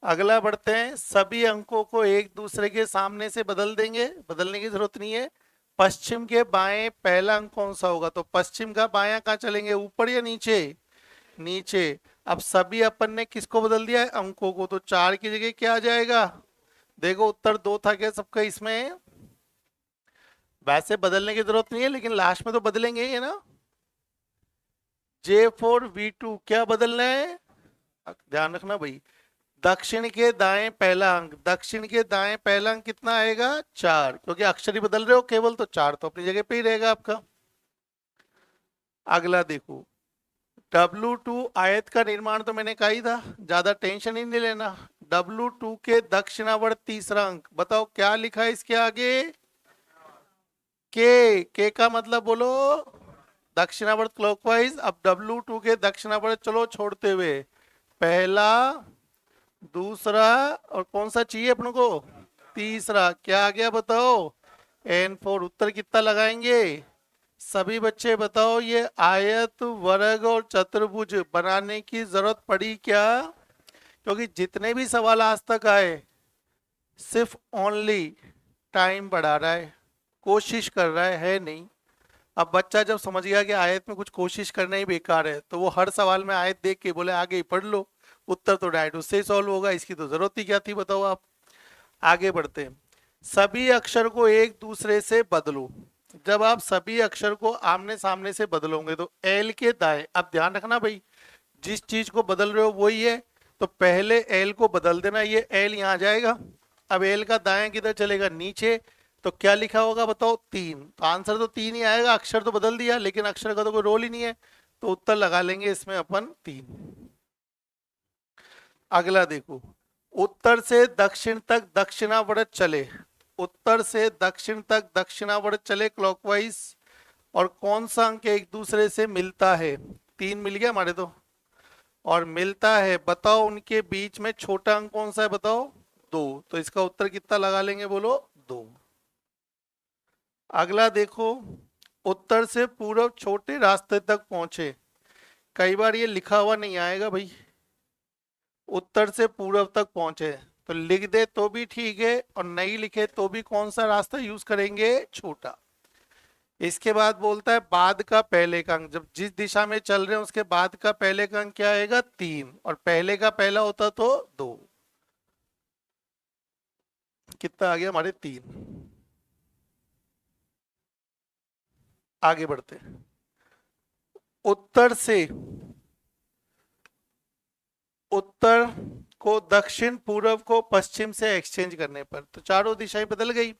अगला बढ़ते हैं, सभी अंकों को एक दूसरे के सामने से बदल देंगे, बदलने की जरूरत नहीं है। पश्चिम के बाएं पहला अंक कौन सा होगा? तो पश्चिम का बायां कहाँ चलेंगे, ऊपर या नीचे? नीचे। अब सभी अपन ने किसको बदल दिया है? अंकों को। तो 4 की जगह क्या आ जाएगा? देखो उत्तर 2 था क्या सबका इसमें? वैसे बदलने की जरूरत नहीं है लेकिन लास्ट में तो बदलेंगे ही है ना। J4V2 क्या बदलना है? ध्यान रखना भाई, दक्षिण के दाएं पहला अंक, दक्षिण के दाएं पहला अंक कितना आएगा? 4, क्योंकि अक्षर ही बदल रहे हो केवल, तो 4 तो अपनी जगह पे ही रहेगा आपका। अगला देखो, W2 आयत का निर्माण तो मैंने कहा ही था, ज्यादा टेंशन ही नहीं लेना। W2 के दक्षिणावर्त तीसरा अंक, बताओ क्या लिखा है इसके आगे? के का मतलब बोलो? दक्षिणावर्त क्लॉकवाइज। अब W2 के दक्षिणावर्त चलो छोड़ते हुए, पहला, दूसरा, और कौन सा चाहिए अपन को? तीसरा। क्या आ गया बताओ? N4। उत्तर कितना लगाएंगे सभी बच्चे? बताओ ये आयत, वर्ग और चतुर्भुज बनाने की जरूरत पड़ी क्या? क्योंकि जितने भी सवाल आज तक आए सिर्फ ओनली टाइम बढ़ा रहा है, कोशिश कर रहा है नहीं। अब बच्चा जब समझ गया कि आयत में कुछ कोशिश करना ही बेकार है तो वो हर सवाल में आयत देख के बोले आगे ही पढ़ लो, उत्तर तो डायरेक्ट उससे ही सॉल्व होगा, इसकी तो जरूरत ही क्या थी बताओ आप। आगे बढ़ते हैं, सभी अक्षर को एक दूसरे से बदलो। जब आप सभी अक्षर को आमने सामने से बदलोगे तो एल के दाएं, अब ध्यान रखना भाई, जिस चीज को बदल रहे हो वही है, तो पहले एल को बदल देना, ये एल यहाँ जाएगा। अब एल का दाएं किधर चलेगा? नीचे। तो क्या लिखा होगा बताओ? 3। तो आंसर तो 3 ही आएगा, अक्षर तो बदल दिया लेकिन अक्षर का तो कोई रोल ही नहीं है, तो उत्तर लगा लेंगे इसमें अपन 3। अगला देखो, उत्तर से दक्षिण तक दक्षिणावर्त चले, उत्तर से दक्षिण तक दक्षिणावर्त चले क्लॉकवाइज, और कौन सा अंक एक दूसरे से मिलता है? 3 मिल गया हमारे तो, और मिलता है, बताओ उनके बीच में छोटा अंक कौन सा है? बताओ। 2। तो इसका उत्तर कितना लगा लेंगे बोलो? 2। अगला देखो, उत्तर से पूर्व छोटे रास्ते तक पहुंचे, कई बार ये लिखा हुआ नहीं आएगा भाई, उत्तर से पूर्व तक पहुंचे, तो लिख दे तो भी ठीक है और नहीं लिखे तो भी कौन सा रास्ता यूज करेंगे? छोटा। इसके बाद बोलता है बाद का पहले का अंक, जब जिस दिशा में चल रहे हैं उसके बाद का पहले का अंक क्या आएगा? 3, और पहले का पहला होता तो 2। कितना आ गया हमारे? 3। आगे बढ़ते हैं, उत्तर से, उत्तर को दक्षिण, पूर्व को पश्चिम से एक्सचेंज करने पर तो चारों दिशाएं बदल गई,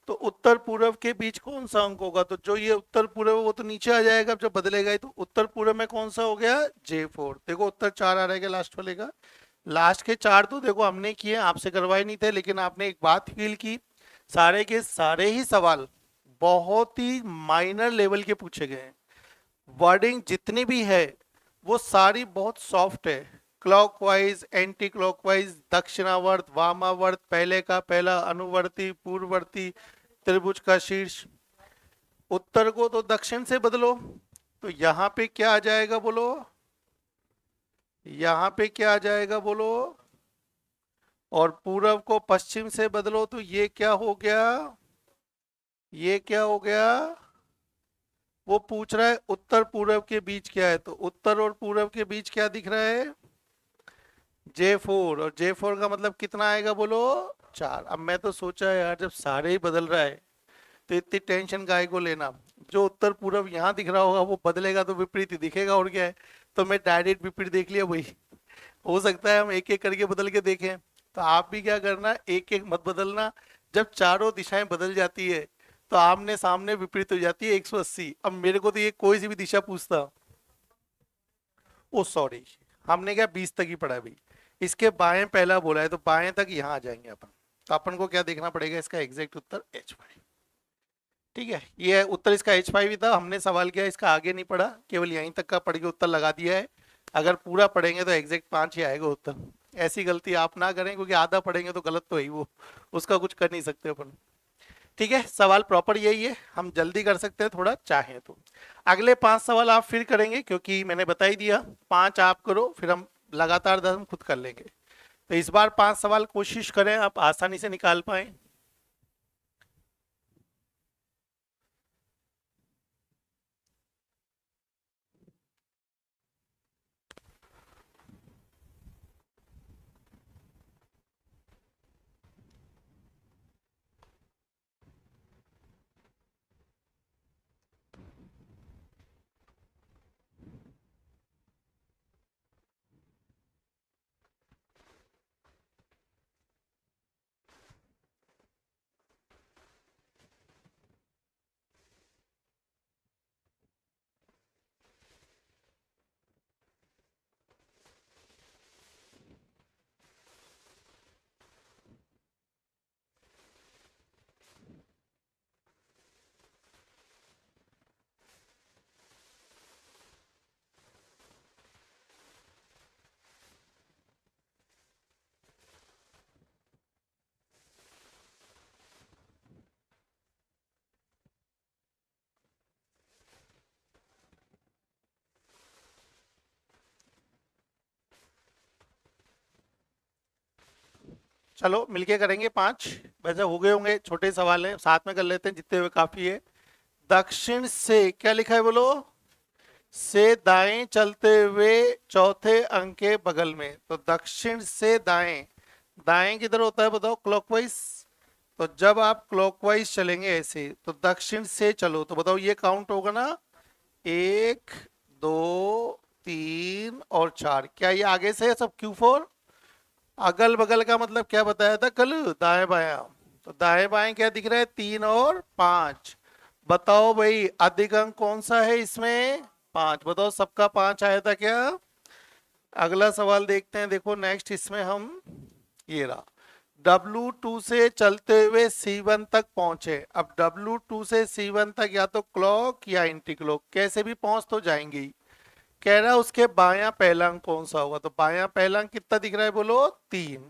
तो उत्तर पूर्व के बीच कौन सा अंक होगा? तो जो ये उत्तर पूर्व वो तो नीचे आ जाएगा जब बदलेगा ही, तो उत्तर पूर्व में कौन सा हो गया? J4। देखो उत्तर 4 आ रहेगा लास्ट वाले का। लास्ट के 4 तो देखो हमने किए, आपसे करवाए नहीं थे, लेकिन आपने एक बात फील की, सारे के सारे ही सवाल बहुत ही माइनर लेवल के पूछे गए हैं। वर्डिंग जितनी भी है वो सारी बहुत सॉफ्ट है, क्लॉकवाइज, एंटी क्लॉकवाइज, दक्षिणावर्त, वामावर्त, पहले का पहला, अनुवर्ती, पूर्ववर्ती, त्रिभुज का शीर्ष। उत्तर को तो दक्षिण से बदलो, तो यहाँ पे क्या आ जाएगा बोलो? यहाँ पे क्या आ जाएगा बोलो? और पूर्व को पश्चिम से बदलो तो ये क्या हो गया? ये क्या हो गया? वो पूछ रहा है उत्तर पूर्व के बीच क्या है, तो उत्तर और पूर्व के बीच क्या दिख रहा है? J4। और J4 का मतलब कितना आएगा बोलो? 4। अब मैं तो सोचा यार जब सारे ही बदल रहा है तो इतनी टेंशन काहे को लेना, जो उत्तर पूर्व यहाँ दिख रहा होगा वो बदलेगा तो विपरीत ही दिखेगा, और क्या है। तो मैं डायरेक्ट विपरीत देख लिया वही। हो सकता है हम एक एक करके बदल के देखें। तो आप भी क्या करना, एक एक मत बदलना। जब चारों दिशाएं बदल जाती है तो आमने सामने विपरीत हो जाती है 180। अब मेरे को तो ये कोई सी भी दिशा पूछता, ओ सॉरी, हमने क्या 20 तक ही पढ़ा भाई। इसके बाएं पहला बोला है तो बाएं तक यहाँ आ जाएंगे अपन। तो अपन को क्या देखना पड़ेगा, इसका एग्जैक्ट उत्तर H5। ठीक है, ये उत्तर इसका H5 ही था। हमने सवाल किया, इसका आगे नहीं पढ़ा, केवल यहीं तक का पढ़ के उत्तर लगा दिया है। अगर पूरा पढ़ेंगे तो एग्जैक्ट 5 ही आएगा उत्तर। ऐसी गलती आप ना करें, क्योंकि आधा पढ़ेंगे तो गलत तो है ही वो, उसका कुछ कर नहीं सकते अपन। ठीक है, सवाल प्रॉपर यही है, हम जल्दी कर सकते हैं थोड़ा चाहें तो। अगले 5 सवाल आप फिर करेंगे, क्योंकि मैंने बता ही दिया 5 आप करो, फिर हम लगातार 10 हम खुद कर लेंगे। तो इस बार 5 सवाल कोशिश करें आप आसानी से निकाल पाए। चलो मिलके करेंगे 5। वैसे हो गए होंगे, छोटे सवाल हैं, साथ में कर लेते हैं, जितने हुए काफी है। दक्षिण से क्या लिखा है बोलो, से दाएं चलते हुए चौथे अंक के बगल में। तो दक्षिण से दाएं, दाएं किधर होता है बताओ, क्लॉकवाइज। तो जब आप क्लॉकवाइज चलेंगे ऐसे, तो दक्षिण से चलो, तो बताओ ये काउंट होगा ना, 1 2 3 और 4। क्या ये आगे से है सब Q4? अगल बगल का मतलब क्या बताया था कल, दाएं बायां। तो दाएं बाएं क्या दिख रहा है, 3 और 5। बताओ भाई अधिक अंक कौन सा है इसमें, 5। बताओ सबका 5 आया था क्या। अगला सवाल देखते हैं, देखो नेक्स्ट इसमें हम, ये रहा, W2 से चलते हुए C1 तक पहुंचे। अब W2 से C1 तक या तो क्लॉक या एंटी क्लॉक, कैसे भी पहुंच तो जाएंगे। कह रहा है उसके बायां पहला अंक कौन सा होगा। तो बायां पहला अंक कितना दिख रहा है बोलो, 3।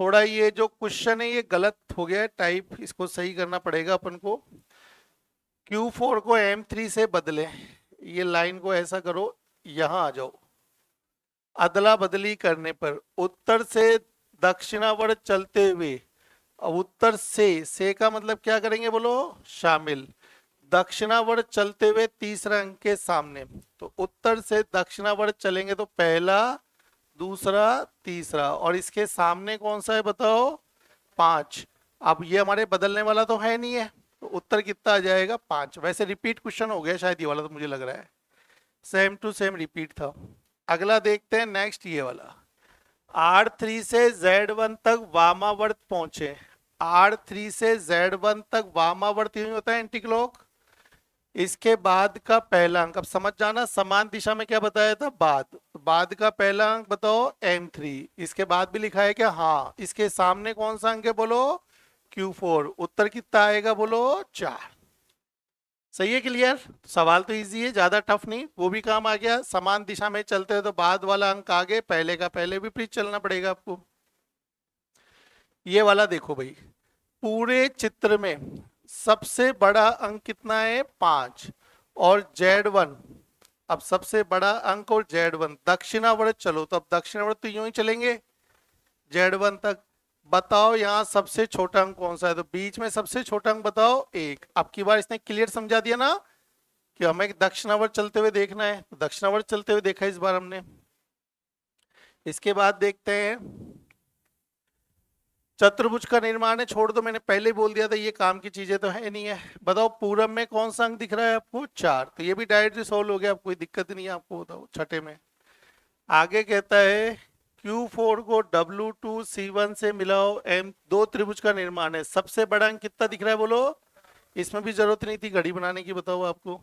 थोड़ा ये जो क्वेश्चन है ये गलत हो गया है टाइप, इसको सही करना पड़ेगा अपन को। Q4 को M3 से बदले, ये लाइन को ऐसा करो, यहां आ जाओ। अदला बदली करने पर उत्तर से दक्षिणावर्त चलते हुए, अब उत्तर से का मतलब क्या करेंगे बोलो, शामिल। दक्षिणावर्त चलते हुए तीसरा अंक के सामने। तो उत्तर से दक्षिणावर्त चलेंगे तो पहला, दूसरा, तीसरा, और इसके सामने कौन सा है बताओ, 5। अब ये हमारे बदलने वाला तो है नहीं है, तो उत्तर कितना आ जाएगा, 5। वैसे रिपीट क्वेश्चन हो गया शायद ये वाला, तो मुझे लग रहा है सेम टू सेम रिपीट था। अगला देखते हैं नेक्स्ट, ये वाला। R3 से Z1 तक वामावर्त पहुंचे। R3 से Z1 तक वामावर्त यूं ही होता है एंटी क्लॉक। इसके बाद का पहला अंक, अब समझ जाना, समान दिशा में क्या बताया था, बाद। तो बाद का पहला अंक बताओ M3। इसके बाद भी लिखा है क्या, हाँ। इसके सामने कौन सा अंक है बोलो, Q4। उत्तर कितना आएगा बोलो, 4। सही है, क्लियर। सवाल तो इजी है, ज्यादा टफ नहीं। वो भी काम आ गया, समान दिशा में चलते हैं तो बाद वाला अंक आगे, पहले का पहले विपरीत चलना पड़ेगा आपको। ये वाला देखो भाई, पूरे चित्र में सबसे बड़ा अंक कितना है, 5। और Z1, अब सबसे बड़ा अंक और Z1 दक्षिणावर्त चलो, तो अब दक्षिणावर्त तो यूं ही चलेंगे Z1 तक। बताओ यहाँ सबसे छोटा अंक कौन सा है, तो बीच में सबसे छोटा अंक बताओ, 1। अब की बार इसने क्लियर समझा दिया ना कि हमें दक्षिणावर्त चलते हुए देखना है, तो दक्षिणावर्त चलते हुए देखा इस बार हमने। इसके बाद देखते हैं चतुर्भुज का निर्माण है, छोड़ दो, मैंने पहले ही बोल दिया था ये काम की चीजें तो है नहीं है। बताओ पूरब में कौन सा अंक दिख रहा है आपको? 4, तो ये भी डायरेक्टली सोल्व हो गया, कोई दिक्कत नहीं है आपको। बताओ छठे में आगे कहता है Q4 को W2C1 से मिलाओ, M दो त्रिभुज का निर्माण है, सबसे बड़ा अंक कितना दिख रहा है बोलो? इसमें भी जरूरत नहीं थी घड़ी बनाने की, बताओ आपको।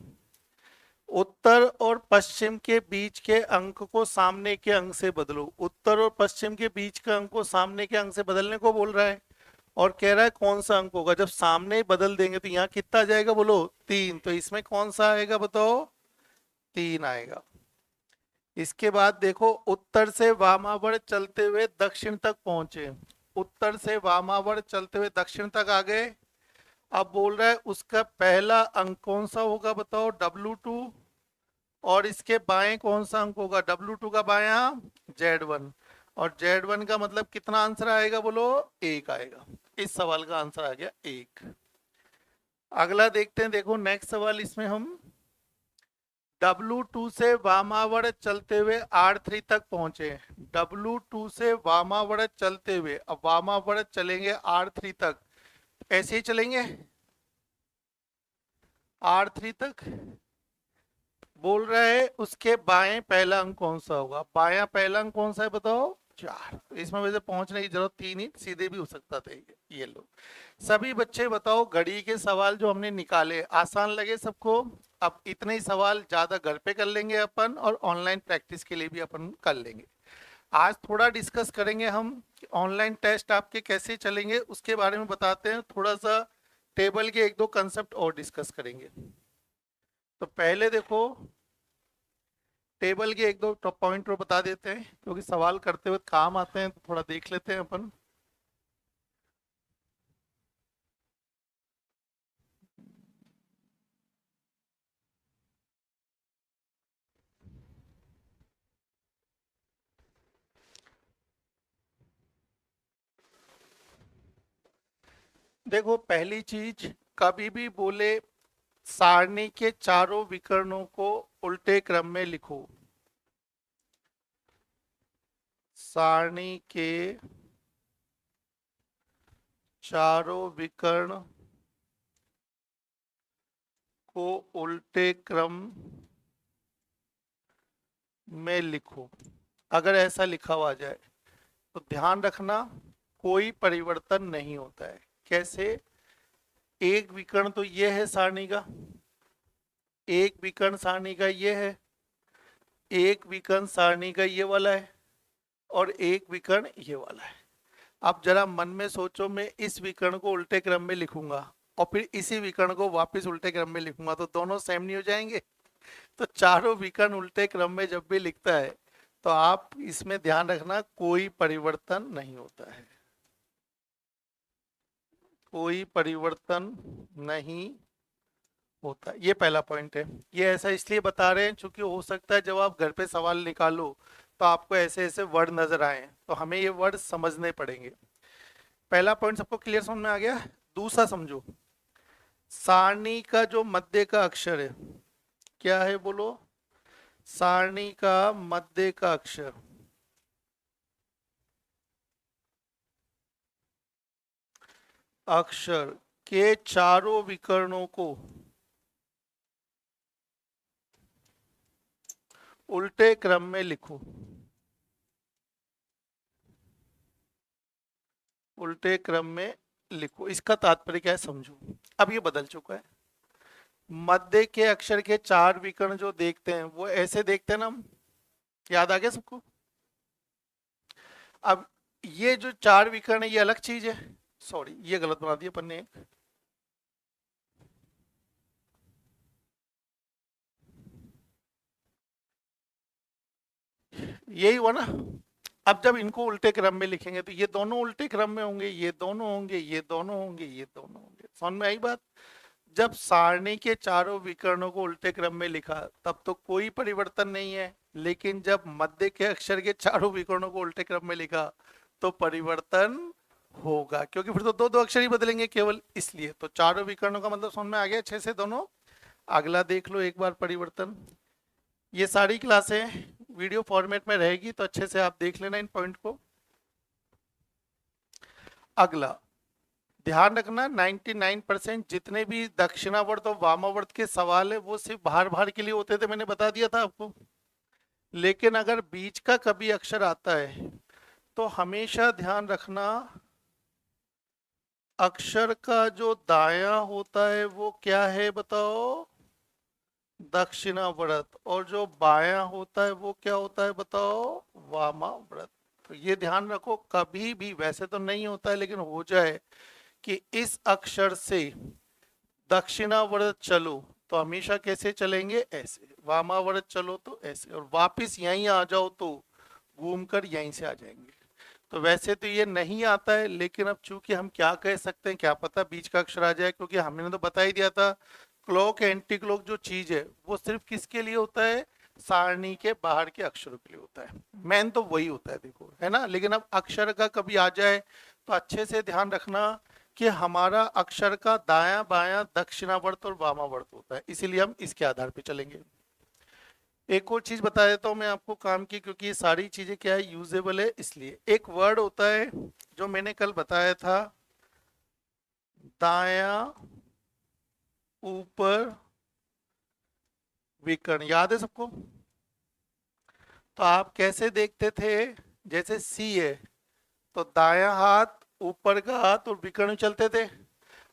उत्तर और पश्चिम के बीच के अंक को सामने के अंक से बदलो। उत्तर और पश्चिम के बीच के अंक को सामने के अंक से बदलने को बोल रहा है, और कह रहा है कौन सा अंक होगा। जब सामने ही बदल देंगे तो यहाँ कितना आ जाएगा बोलो? 3, तो इसमें कौन सा आएगा बताओ? 3 आएगा। इसके बाद देखो, उत्तर से वामावर्त चलते हुए दक्षिण तक पहुंचे, उत्तर से वामावर्त चलते हुए दक्षिण तक आ गए। अब बोल रहा है उसका पहला अंक कौन सा होगा बताओ? W2। और इसके बाएं कौन सा अंक होगा? W2 का बायां Z1। और Z1 का मतलब कितना आंसर आएगा बोलो? 1 आएगा। इस सवाल का आंसर आ गया 1। अगला देखते हैं, देखो नेक्स्ट सवाल, इसमें हम W2 से वामावर्त चलते हुए R3 तक पहुंचे। W2 से वामावर्त चलते हुए, अब वामावर्त चलेंगे R3 तक, ऐसे ही चलेंगे R3 तक। बोल रहा है उसके बाएं पहला अंक कौन सा होगा? बायां पहला अंक कौन सा है बताओ? 4। तो इसमें वैसे पहुंचने की जरूरत थी नहीं, सीधे भी हो सकता था ये लो। सभी बच्चे बताओ, घड़ी के सवाल जो हमने निकाले आसान लगे सबको? अब इतने ही सवाल ज्यादा घर पे कर लेंगे अपन, और ऑनलाइन प्रैक्टिस के लिए भी अपन कर लेंगे। आज थोड़ा डिस्कस करेंगे हम ऑनलाइन टेस्ट आपके कैसे चलेंगे, उसके बारे में बताते हैं। थोड़ा सा टेबल के एक दो कंसेप्ट और डिस्कस करेंगे। तो पहले देखो, टेबल के एक दो टॉप पॉइंट बता देते हैं, क्योंकि सवाल करते हुए काम आते हैं, तो थोड़ा देख लेते हैं अपन। देखो पहली चीज, कभी भी बोले सारणी के चारों विकर्णों को उल्टे क्रम में लिखो। सारणी के चारों विकर्ण को उल्टे क्रम में लिखो। अगर ऐसा लिखा हुआ जाए तो ध्यान रखना कोई परिवर्तन नहीं होता है। कैसे? एक विकर्ण तो ये है सारणी का, एक विकर्ण सारणी का ये है, एक विकर्ण सारणी का ये वाला है, और एक विकर्ण ये वाला है। अब जरा मन में सोचो, मैं इस विकर्ण को उल्टे क्रम में लिखूंगा और फिर इसी विकर्ण को वापस उल्टे क्रम में लिखूंगा, तो दोनों सेम नहीं हो जाएंगे? तो चारों विकर्ण उल्टे क्रम में जब भी लिखता है तो आप इसमें ध्यान रखना कोई परिवर्तन नहीं होता है, कोई परिवर्तन नहीं होता। ये पहला पॉइंट है। ये ऐसा इसलिए बता रहे हैं क्योंकि हो सकता है जब आप घर पे सवाल निकालो तो आपको ऐसे ऐसे वर्ड नजर आए, तो हमें ये वर्ड समझने पड़ेंगे। पहला पॉइंट सबको क्लियर समझ में आ गया? दूसरा समझो, सारणी का जो मध्य का अक्षर है क्या है बोलो? सारणी का मध्य का अक्षर अक्षर के चारों विकर्णों को उल्टे क्रम में लिखो। उल्टे क्रम में लिखो, इसका तात्पर्य क्या है समझो। अब ये बदल चुका है। मध्य के अक्षर के 4 विकर्ण जो देखते हैं वो ऐसे देखते हैं ना हम, याद आ गया सबको? अब ये जो 4 विकर्ण है ये अलग चीज है। सॉरी, ये गलत बना दिया अपन ने एक। यही हुआ ना। अब जब इनको उल्टे क्रम में लिखेंगे तो ये दोनों उल्टे क्रम में होंगे, ये दोनों होंगे, ये दोनों होंगे, ये दोनों होंगे। समझ में आई बात? जब सारणी के चारों विकर्णों को उल्टे क्रम में लिखा तब तो कोई परिवर्तन नहीं है, लेकिन जब मध्य के अक्षर के चारों विकर्णों को उल्टे क्रम में लिखा तो परिवर्तन होगा, क्योंकि फिर तो दो दो अक्षर ही बदलेंगे केवल, इसलिए। तो चारों विकर्णों का मतलब समझ में आ गया अच्छे से दोनों? अगला देख लो एक बार परिवर्तन। ये सारी क्लासें वीडियो फॉर्मेट में रहेगी तो अच्छे से आप देख लेना इन पॉइंट को। अगला ध्यान रखना, 99% जितने भी दक्षिणावर्त और वामावर्त के सवाल है वो सिर्फ भार भार के लिए होते थे, मैंने बता दिया था आपको। लेकिन अगर बीच का कभी अक्षर आता है तो हमेशा ध्यान रखना, अक्षर का जो दाया होता है वो क्या है बताओ, दक्षिणावर्त, और जो बायां होता है वो क्या होता है बताओ, वामाव्रत। तो ये ध्यान रखो, कभी भी, वैसे तो नहीं होता है लेकिन हो जाए कि इस अक्षर से दक्षिणावर्त चलो तो हमेशा कैसे चलेंगे, ऐसे, वामावर्त चलो तो ऐसे, और वापिस यहीं आ जाओ तो घूमकर यहीं से आ जाएंगे। तो वैसे तो ये नहीं आता है, लेकिन अब चूंकि हम क्या कह सकते हैं, क्या पता बीच का अक्षर आ जाए, क्योंकि हमने तो बता ही दिया था क्लॉक एंटी क्लॉक जो चीज है वो सिर्फ किसके लिए होता है, सारणी के बाहर के अक्षरों के लिए होता है, मेन तो वही होता है, देखो है ना। लेकिन अब अक्षर का कभी आ जाए तो अच्छे से ध्यान रखना कि हमारा अक्षर का दायां बायां दक्षिणावर्त और वामावर्त होता है, इसीलिए हम इसके आधार पर चलेंगे। एक और चीज बता देता हूं मैं आपको काम की, क्योंकि ये सारी चीजें क्या है, यूजेबल है, इसलिए एक वर्ड होता है जो मैंने कल बताया था, दाया ऊपर विकर्ण, याद है सबको। तो आप कैसे देखते थे, जैसे सी है तो दाया हाथ ऊपर का हाथ और विकर्ण चलते थे।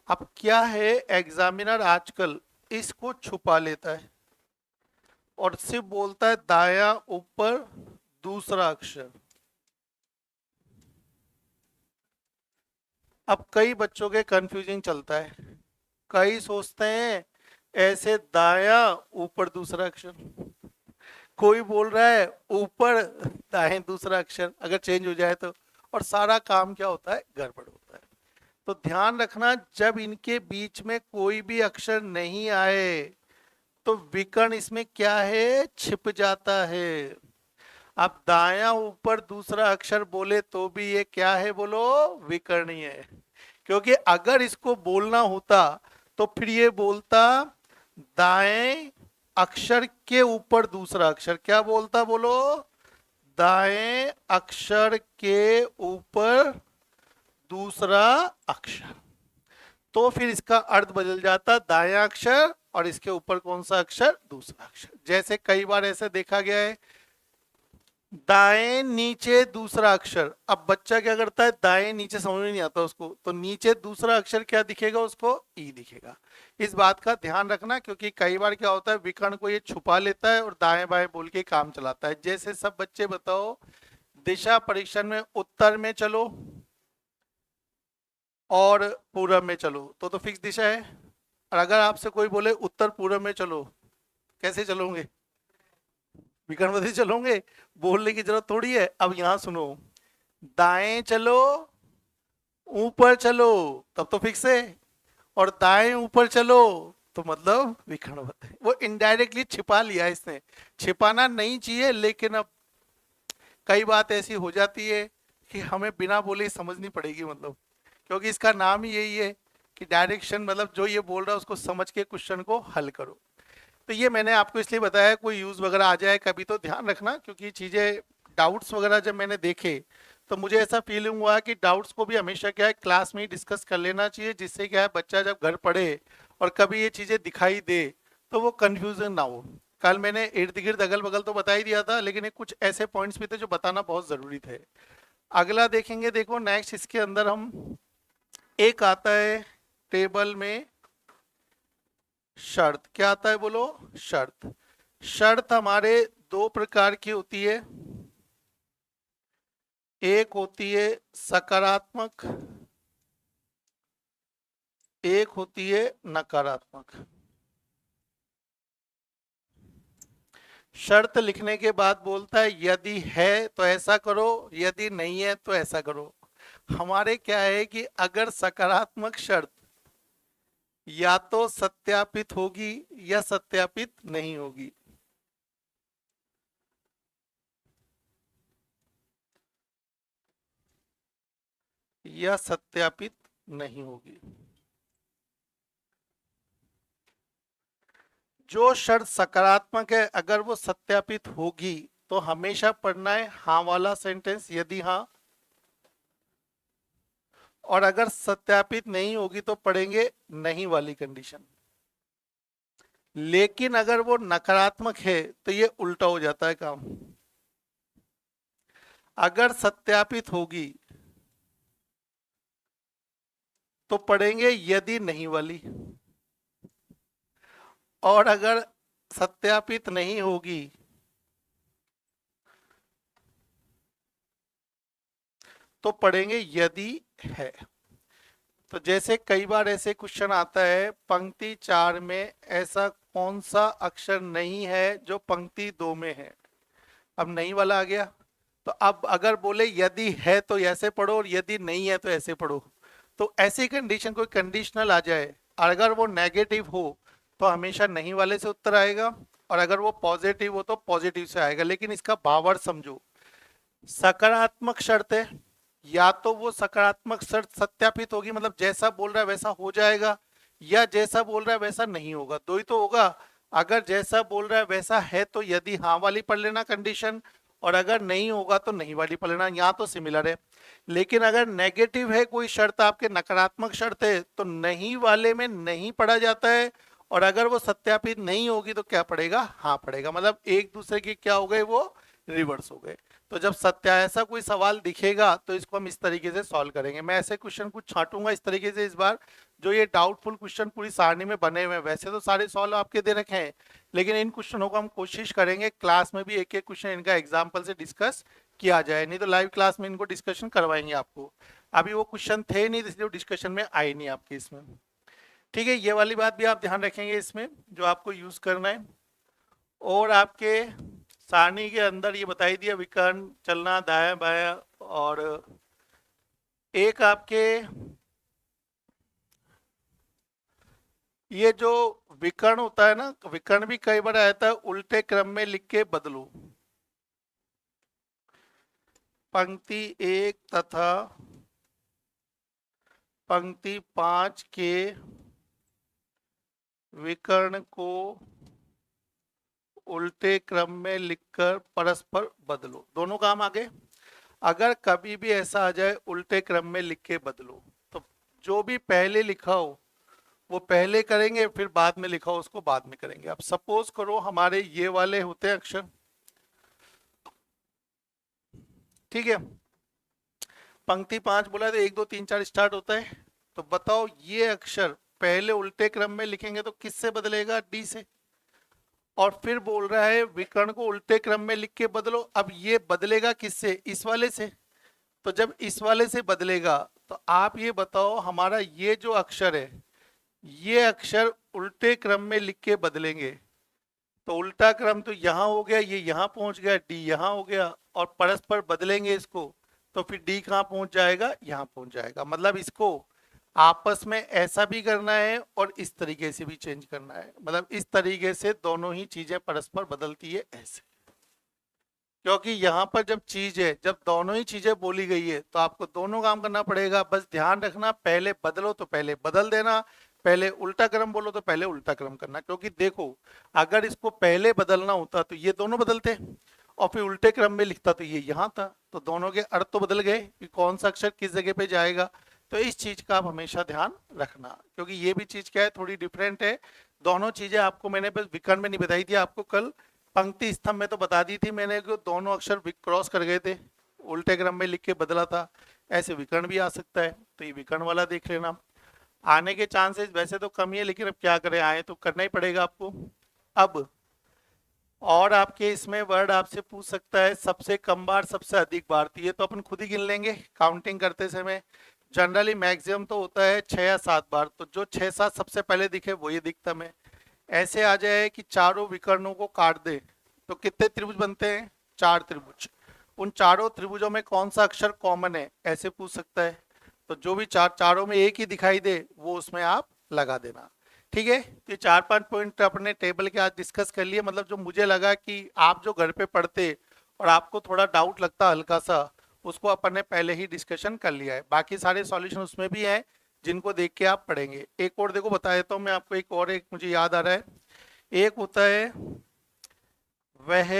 अब क्या है, एग्जामिनर आजकल इसको छुपा लेता है और सिर्फ बोलता है दाया ऊपर दूसरा अक्षर। अब कई बच्चों के कंफ्यूजिंग चलता है, कई सोचते हैं ऐसे दाया ऊपर दूसरा अक्षर, कोई बोल रहा है ऊपर दाएं दूसरा अक्षर, अगर चेंज हो जाए तो, और सारा काम क्या होता है, गड़बड़ होता है। तो ध्यान रखना, जब इनके बीच में कोई भी अक्षर नहीं आए तो विकर्ण इसमें क्या है, छिप जाता है। अब दाया ऊपर दूसरा अक्षर बोले तो भी ये क्या है, बोलो, विकर्ण ही है। क्योंकि अगर इसको बोलना होता तो फिर ये बोलता दाएं अक्षर के ऊपर दूसरा अक्षर, क्या बोलता, बोलो, दाएं अक्षर के ऊपर दूसरा अक्षर। तो फिर इसका अर्थ बदल जाता, दायां अक्षर और इसके ऊपर कौन सा अक्षर, दूसरा अक्षर। जैसे कई बार ऐसे देखा गया है, दाएं नीचे दूसरा अक्षर, अब बच्चा क्या करता है, दाएं नीचे समझ में नहीं आता उसको, तो नीचे दूसरा अक्षर क्या दिखेगा उसको, ई दिखेगा। इस बात का ध्यान रखना, क्योंकि कई बार क्या होता है, विकर्ण को ये छुपा लेता है और दाएं बाएं बोल के काम चलाता है। जैसे सब बच्चे बताओ, दिशा परीक्षण में उत्तर में चलो और पूरब में चलो तो फिक्स दिशा है, और अगर आपसे कोई बोले उत्तर पूरब में चलो, कैसे चलोगे, विकर्ण चलोगे, बोलने की जरूरत थोड़ी है। अब यहां सुनो, दाएं चलो ऊपर चलो तब तो फिक्स है, और दाएं ऊपर चलो तो मतलब विकर्ण है। वो इनडायरेक्टली छिपा लिया इसने, छिपाना नहीं चाहिए, लेकिन अब कई बात ऐसी हो जाती है कि हमें बिना बोले ही समझनी पड़ेगी, मतलब क्योंकि इसका नाम ही यही है कि डायरेक्शन, मतलब जो ये बोल रहा है उसको समझ के क्वेश्चन को हल करो। तो ये मैंने आपको इसलिए बताया, कोई यूज वगैरह आ जाए कभी तो ध्यान रखना, क्योंकि चीजें, डाउट्स वगैरह जब मैंने देखे तो मुझे ऐसा फीलिंग हुआ कि डाउट्स को भी हमेशा क्या है, क्लास में ही डिस्कस कर लेना चाहिए, जिससे क्या है, बच्चा जब घर पढ़े और कभी ये चीजें दिखाई दे तो वो कंफ्यूजन ना हो। कल मैंने इर्द गिर्द अगल बगल तो बता ही दिया था, लेकिन एक कुछ ऐसे पॉइंट्स भी थे जो बताना बहुत जरूरी थे। अगला देखेंगे, देखो नेक्स्ट इसके अंदर हम, एक आता है टेबल में शर्त, क्या आता है बोलो, शर्त। शर्त हमारे दो प्रकार की होती है, एक होती है सकारात्मक, एक होती है नकारात्मक। शर्त लिखने के बाद बोलता है यदि है तो ऐसा करो, यदि नहीं है तो ऐसा करो। हमारे क्या है कि अगर सकारात्मक शर्त या तो सत्यापित होगी या सत्यापित नहीं होगी, या सत्यापित नहीं होगी। जो शर्त सकारात्मक है अगर वो सत्यापित होगी तो हमेशा पढ़ना है हाँ वाला सेंटेंस, यदि हाँ, और अगर सत्यापित नहीं होगी तो पढ़ेंगे नहीं वाली कंडीशन। लेकिन अगर वो नकारात्मक है तो ये उल्टा हो जाता है काम। अगर सत्यापित होगी तो पढ़ेंगे यदि नहीं वाली, और अगर सत्यापित नहीं होगी तो पढ़ेंगे यदि है। तो जैसे कई बार ऐसे क्वेश्चन आता है, पंक्ति 4 में ऐसा कौन सा अक्षर नहीं है जो पंक्ति 2 में है। अब नहीं वाला आ गया, तो अब अगर बोले यदि है तो ऐसे पढ़ो और यदि नहीं है तो ऐसे पढ़ो। तो ऐसी कंडीशन, कोई कंडीशनल आ जाए, अगर वो नेगेटिव हो तो हमेशा नहीं वाले से उत्तर आएगा, और अगर वो पॉजिटिव हो तो पॉजिटिव से आएगा। लेकिन इसका भावार्थ समझो, सकारात्मक शर्त है, या तो वो सकारात्मक शर्त सत्यापित होगी, मतलब जैसा बोल रहा है वैसा हो जाएगा, या जैसा बोल रहा है वैसा नहीं होगा, दो ही तो होगा। अगर जैसा बोल रहा है वैसा है तो यदि हाँ वाली पढ़ लेना कंडीशन, और अगर नहीं होगा तो नहीं वाली पढ़ लेना, यहाँ तो सिमिलर है। लेकिन अगर नेगेटिव है कोई शर्त आपके, नकारात्मक शर्त है, तो नहीं वाले में नहीं पढ़ा जाता है, और अगर वो सत्यापित नहीं होगी तो क्या पड़ेगा, हाँ पड़ेगा। मतलब एक दूसरे के क्या हो गए, वो रिवर्स हो गए। तो जब सत्या ऐसा कोई सवाल दिखेगा तो इसको हम इस तरीके से सॉल्व करेंगे। मैं ऐसे क्वेश्चन कुछ छांटूंगा इस तरीके से इस बार, जो ये डाउटफुल क्वेश्चन पूरी सारणी में बने हुए हैं। वैसे तो सारे सॉल्व आपके दे रखे हैं, लेकिन इन क्वेश्चनों को हम कोशिश करेंगे क्लास में भी एक एक क्वेश्चन इनका एग्जाम्पल से डिस्कस किया जाए, नहीं तो लाइव क्लास में इनको डिस्कशन करवाएंगे आपको। अभी वो क्वेश्चन थे नहीं, इसलिए डिस्कशन में आए नहीं आपके इसमें। ठीक है, ये वाली बात भी आप ध्यान रखेंगे इसमें जो आपको यूज करना है। और आपके सारणी के अंदर ये बताई दिया विकर्ण चलना दायां बायां, और एक आपके ये जो विकर्ण होता है ना, विकर्ण भी कई बार आता है उल्टे क्रम में लिख के बदलो। पंक्ति 1 तथा पंक्ति 5 के विकर्ण को उल्टे क्रम में लिखकर परस्पर बदलो। दोनों काम आगे। अगर कभी भी ऐसा आ जाए उल्टे क्रम में लिख के बदलो, तो जो भी पहले लिखा हो वो पहले करेंगे, फिर बाद में लिखा हो उसको बाद में करेंगे। अब सपोज करो हमारे ये वाले होते हैं अक्षर, ठीक है, पंक्ति 5 बोला तो 1 2 3 4 स्टार्ट होता है। तो बताओ ये अक्षर पहले उल्टे क्रम में लिखेंगे तो किससे बदलेगा, डी से। और फिर बोल रहा है विकर्ण को उल्टे क्रम में लिख के बदलो। अब ये बदलेगा किससे, इस वाले से। तो जब इस वाले से बदलेगा तो आप ये बताओ हमारा ये जो अक्षर है, ये अक्षर उल्टे क्रम में लिख के बदलेंगे तो उल्टा क्रम तो यहाँ हो गया, ये यहाँ पहुंच गया, डी यहाँ हो गया, और परस्पर बदलेंगे इसको तो फिर डी कहाँ पहुंच जाएगा, यहाँ पहुंच जाएगा। मतलब इसको आपस में ऐसा भी करना है और इस तरीके से भी चेंज करना है। मतलब इस तरीके से दोनों ही चीजें परस्पर बदलती है ऐसे, क्योंकि यहाँ पर जब चीज है, जब दोनों ही चीजें बोली गई है तो आपको दोनों काम करना पड़ेगा। बस ध्यान रखना, पहले बदलो तो पहले बदल देना, पहले उल्टा क्रम बोलो तो पहले उल्टा क्रम करना। क्योंकि देखो अगर इसको पहले बदलना होता तो ये दोनों बदलते, और फिर उल्टे क्रम में लिखता तो ये यहाँ था, तो दोनों के अर्थ तो बदल गए कि कौन सा अक्षर किस जगह पे जाएगा। तो इस चीज का आप हमेशा ध्यान रखना, क्योंकि ये भी चीज क्या है, थोड़ी डिफरेंट है। दोनों चीजें आपको मैंने बस विकर्ण में नहीं बताई थी, आपको कल पंक्ति स्तंभ में तो बता दी थी मैंने कि दोनों अक्षर क्रॉस कर गए थे, उल्टे क्रम में लिख के बदला था। ऐसे विकर्ण भी आ सकता है, तो ये विकर्ण वाला देख लेना। आने के चांसेस वैसे तो कम ही है, लेकिन अब क्या करें, आए तो करना ही पड़ेगा आपको। अब और आपके इसमें वर्ड आपसे पूछ सकता है सबसे कम बार सबसे अधिक बार, तो ये तो अपन खुद ही गिन लेंगे काउंटिंग करते समय। जनरली मैक्सिमम तो होता है 6 या 7 बार, तो जो 6 7 सबसे पहले दिखे वही अधिकतम है। ऐसे आ जाए कि चारों विकर्णों को काट दे तो कितने त्रिभुज बनते हैं, 4 त्रिभुज। उन चारों त्रिभुजों में कौन सा अक्षर कॉमन है, ऐसे पूछ सकता है। तो जो भी चारों में एक ही दिखाई दे वो उसमें आप लगा देना। ठीक है, तो ये 4 5 पॉइंट अपने टेबल के आज डिस्कस कर लिए। मतलब जो मुझे लगा कि आप जो घर पे पढ़ते और आपको थोड़ा डाउट लगता हल्का सा, उसको अपन ने पहले ही डिस्कशन कर लिया है। बाकी सारे सॉल्यूशन उसमें भी हैं जिनको देख के आप पढ़ेंगे। एक और देखो बता देता हूँ मैं आपको, एक और एक मुझे याद आ रहा है। एक होता है वह,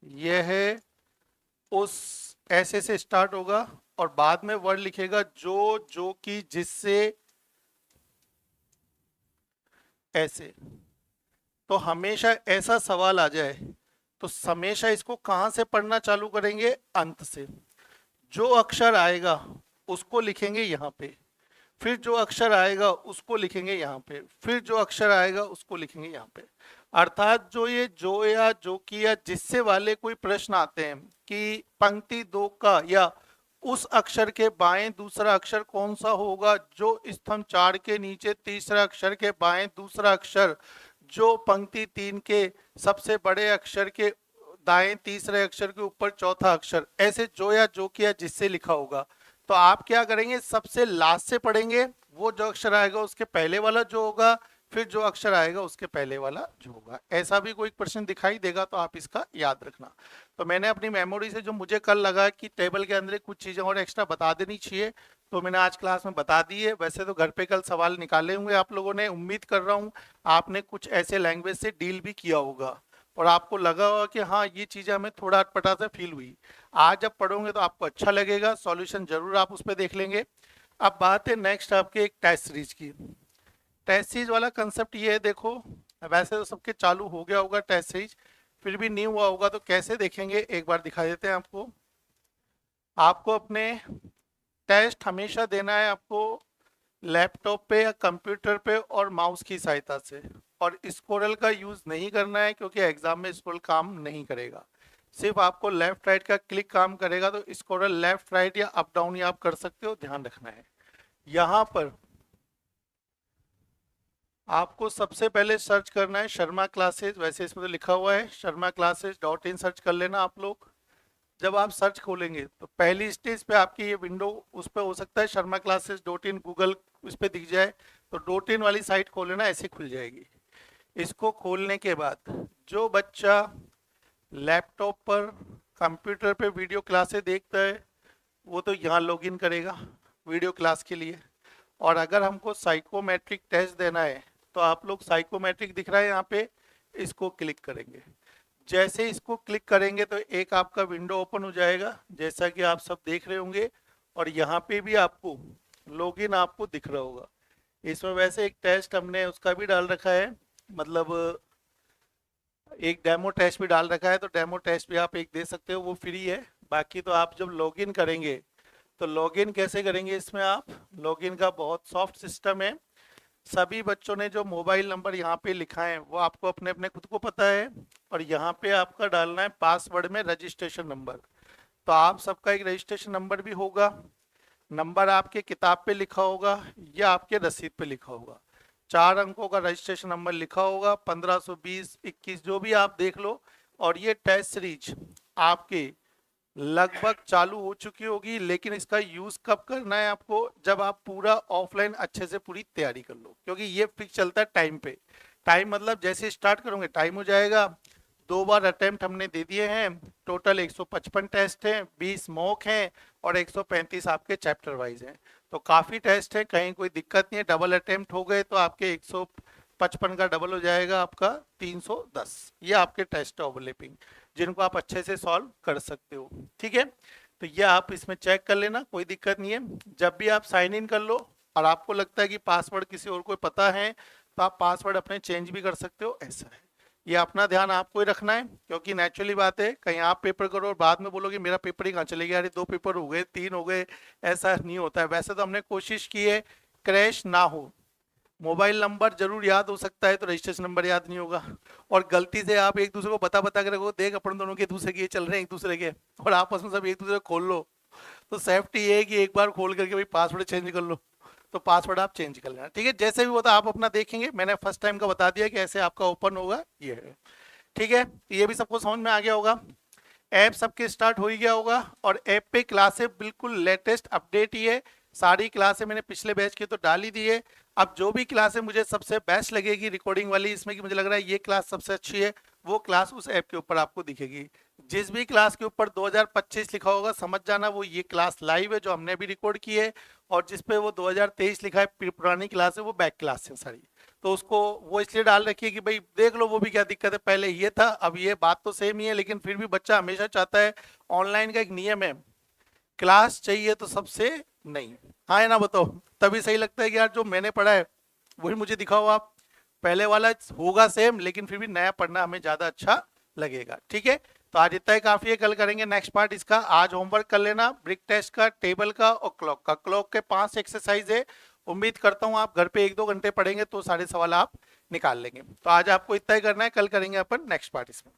यह, उस, ऐसे से स्टार्ट होगा, और बाद में वर्ड लिखेगा जो, जो कि, जिससे, ऐसे। तो हमेशा ऐसा सवाल आ जाए तो हमेशा इसको कहां से पढ़ना चालू करेंगे? अंत से। जो अक्षर आएगा उसको लिखेंगे यहाँ पे, फिर जो अक्षर आएगा उसको लिखेंगे यहाँ पे, फिर जो अक्षर आएगा उसको लिखेंगे यहाँ पे। अर्थात जो ये जो या जो कि या जिससे वाले कोई प्रश्न आते हैं कि पंक्ति 2 का या उस अक्षर के बाएं दूसरा अक्षर कौन सा होगा, जो स्तंभ 4 के नीचे तीसरा अक्षर के बाएं दूसरा अक्षर, जो पंक्ति 3 के सबसे बड़े अक्षर के दाएं तीसरे अक्षर के ऊपर चौथा अक्षर, ऐसे जो या जो किया जिससे लिखा होगा। तो आप क्या करेंगे? सबसे लास्ट से पढ़ेंगे, वो जो अक्षर आएगा उसके पहले वाला जो होगा, फिर जो अक्षर आएगा उसके पहले वाला जो होगा। ऐसा भी कोई क्वेश्चन दिखाई देगा तो आप इसका याद रखना। तो मैंने अपनी मेमोरी से जो मुझे कल लगा कि टेबल के अंदर कुछ चीजें और एक्स्ट्रा बता देनी चाहिए, तो मैंने आज क्लास में बता दी है। वैसे तो घर पे कल सवाल निकाले होंगे आप लोगों ने, उम्मीद कर रहा हूँ आपने कुछ ऐसे लैंग्वेज से डील भी किया होगा और आपको लगा होगा कि हाँ ये चीज़ें हमें थोड़ा अटपटा सा फील हुई। आज जब पढ़ोगे तो आपको अच्छा लगेगा, सॉल्यूशन जरूर आप उस पर देख लेंगे। अब बात है नेक्स्ट आपके एक टेस्ट सीरीज की। टेस्ट सीरीज वाला कंसेप्ट ये है, देखो वैसे तो सबके चालू हो गया होगा टेस्ट सीरीज, फिर भी नहीं हुआ होगा तो कैसे देखेंगे एक बार दिखा देते हैं आपको। आपको अपने टेस्ट हमेशा देना है आपको लैपटॉप पे या कंप्यूटर पे और माउस की सहायता से, और स्क्रोल का यूज नहीं करना है क्योंकि एग्जाम में स्क्रोल काम नहीं करेगा। सिर्फ आपको लेफ्ट राइट का क्लिक काम करेगा, तो स्क्रोल लेफ्ट राइट या अप डाउन या आप कर सकते हो, ध्यान रखना है। यहाँ पर आपको सबसे पहले सर्च करना है शर्मा क्लासेज, वैसे इसमें तो लिखा हुआ है शर्मा क्लासेज .in, सर्च कर लेना आप लोग। जब आप सर्च खोलेंगे तो पहली स्टेज पे आपकी ये विंडो, उस पर हो सकता है शर्मा क्लासेज .in गूगल उस पर दिख जाए, तो .in वाली साइट खोल लेना, ऐसे खुल जाएगी। इसको खोलने के बाद जो बच्चा लैपटॉप पर कंप्यूटर पे वीडियो क्लासेस देखता है वो तो यहाँ लॉगिन करेगा वीडियो क्लास के लिए। और अगर हमको साइकोमेट्रिक टेस्ट देना है तो आप लोग साइकोमेट्रिक दिख रहा है यहाँ पे, इसको क्लिक करेंगे। जैसे इसको क्लिक करेंगे तो एक आपका विंडो ओपन हो जाएगा जैसा कि आप सब देख रहे होंगे, और यहाँ पे भी आपको लॉगिन आपको दिख रहा होगा। इसमें वैसे एक टेस्ट हमने उसका भी डाल रखा है, मतलब एक डेमो टेस्ट भी डाल रखा है, तो डेमो टेस्ट भी आप एक दे सकते हो, वो फ्री है। बाकी तो आप जब लॉगिन करेंगे तो लॉगिन कैसे करेंगे, इसमें आप लॉगिन का बहुत सॉफ्ट सिस्टम है। सभी बच्चों ने जो मोबाइल नंबर यहाँ पे लिखा है वो आपको अपने अपने खुद को पता है, और यहाँ पे आपका डालना है पासवर्ड में रजिस्ट्रेशन नंबर। तो आप सबका एक रजिस्ट्रेशन नंबर भी होगा, नंबर आपके किताब पे लिखा होगा या आपके रसीद पे लिखा होगा। 4 अंकों का रजिस्ट्रेशन नंबर लिखा होगा, 1520 21 जो भी आप देख लो। और ये टेस्ट सीरीज आपके लगभग चालू हो चुकी होगी, लेकिन इसका यूज कब करना है आपको? जब आप पूरा ऑफलाइन अच्छे से पूरी तैयारी कर लो, क्योंकि ये फिक्स चलता है टाइम पे। टाइम मतलब जैसे स्टार्ट करोगे टाइम हो जाएगा। 2 बार अटेम्प्ट हमने दे दिए हैं, टोटल 155 टेस्ट हैं, 20 मॉक हैं और 135 आपके चैप्टर वाइज हैं। तो काफ़ी टेस्ट है, कहीं कोई दिक्कत नहीं है। डबल अटेम्प्ट हो गए तो आपके 155 का डबल हो जाएगा आपका 310। ये आपके टेस्ट ओवरलैपिंग जिनको आप अच्छे से सॉल्व कर सकते हो, ठीक है। तो ये आप इसमें चेक कर लेना, कोई दिक्कत नहीं है। जब भी आप साइन इन कर लो और आपको लगता है कि पासवर्ड किसी और को पता है तो आप पासवर्ड अपने चेंज भी कर सकते हो, ऐसा है। ये अपना ध्यान आपको ही रखना है, क्योंकि नेचुरली बात है कहीं आप पेपर करो और बाद में बोलोगे मेरा पेपर ही कहाँ चले गया, अरे 2 पेपर हो गए 3 हो गए, ऐसा नहीं होता है। वैसे तो हमने कोशिश की है क्रैश ना हो। मोबाइल नंबर जरूर याद हो सकता है तो रजिस्ट्रेशन नंबर याद नहीं होगा, और गलती से आप एक दूसरे को बता कर रखो, देख अपन दोनों के दूसरे के चल रहे हैं एक दूसरे के, और आपस में सब एक दूसरे को खोल लो, तो सेफ्टी ये है कि एक बार खोल करके भाई पासवर्ड चेंज कर लो, तो पासवर्ड आप चेंज कर लेना, ठीक है। जैसे भी होता आप अपना देखेंगे, मैंने फर्स्ट टाइम का बता दिया कि ऐसे आपका ओपन होगा, ये है, ठीक है। ये भी सबको समझ में आ गया होगा। ऐप सबके स्टार्ट हो ही गया होगा, और ऐप पे क्लासेस बिल्कुल लेटेस्ट अपडेट ही है। सारी क्लासें मैंने पिछले बैच की तो डाल ही दी है। अब जो भी क्लास है मुझे सबसे बेस्ट लगेगी रिकॉर्डिंग वाली, इसमें कि मुझे लग रहा है ये क्लास सबसे अच्छी है, वो क्लास उस ऐप के ऊपर आपको दिखेगी। जिस भी क्लास के ऊपर 2025 लिखा होगा समझ जाना वो ये क्लास लाइव है जो हमने भी रिकॉर्ड की है, और जिस पे वो 2023 लिखा है पुरानी क्लास है वो बैक क्लास है सारी। तो उसको वो इसलिए डाल रखी है कि भाई देख लो वो भी क्या दिक्कत है, पहले ये था अब ये, बात तो सेम ही है, लेकिन फिर भी बच्चा हमेशा चाहता है। ऑनलाइन का एक नियम है क्लास चाहिए तो सबसे नहीं। हाँ है ना, बताओ। तभी सही लगता है कि यार जो मैंने पढ़ा है वही मुझे दिखाओ आप। पहले वाला होगा सेम, लेकिन फिर भी नया पढ़ना हमें ज्यादा अच्छा लगेगा। ठीक है, तो आज इतना ही काफी है, कल करेंगे नेक्स्ट पार्ट इसका। आज होमवर्क कर लेना ब्रिक टेस्ट का, टेबल का और क्लॉक का। क्लॉक के 5 एक्सरसाइज है, उम्मीद करता हूँ आप घर पे 1-2 घंटे पढ़ेंगे तो सारे सवाल आप निकाल लेंगे। तो आज आपको इतना ही करना है, कल करेंगे अपन नेक्स्ट पार्ट इसमें।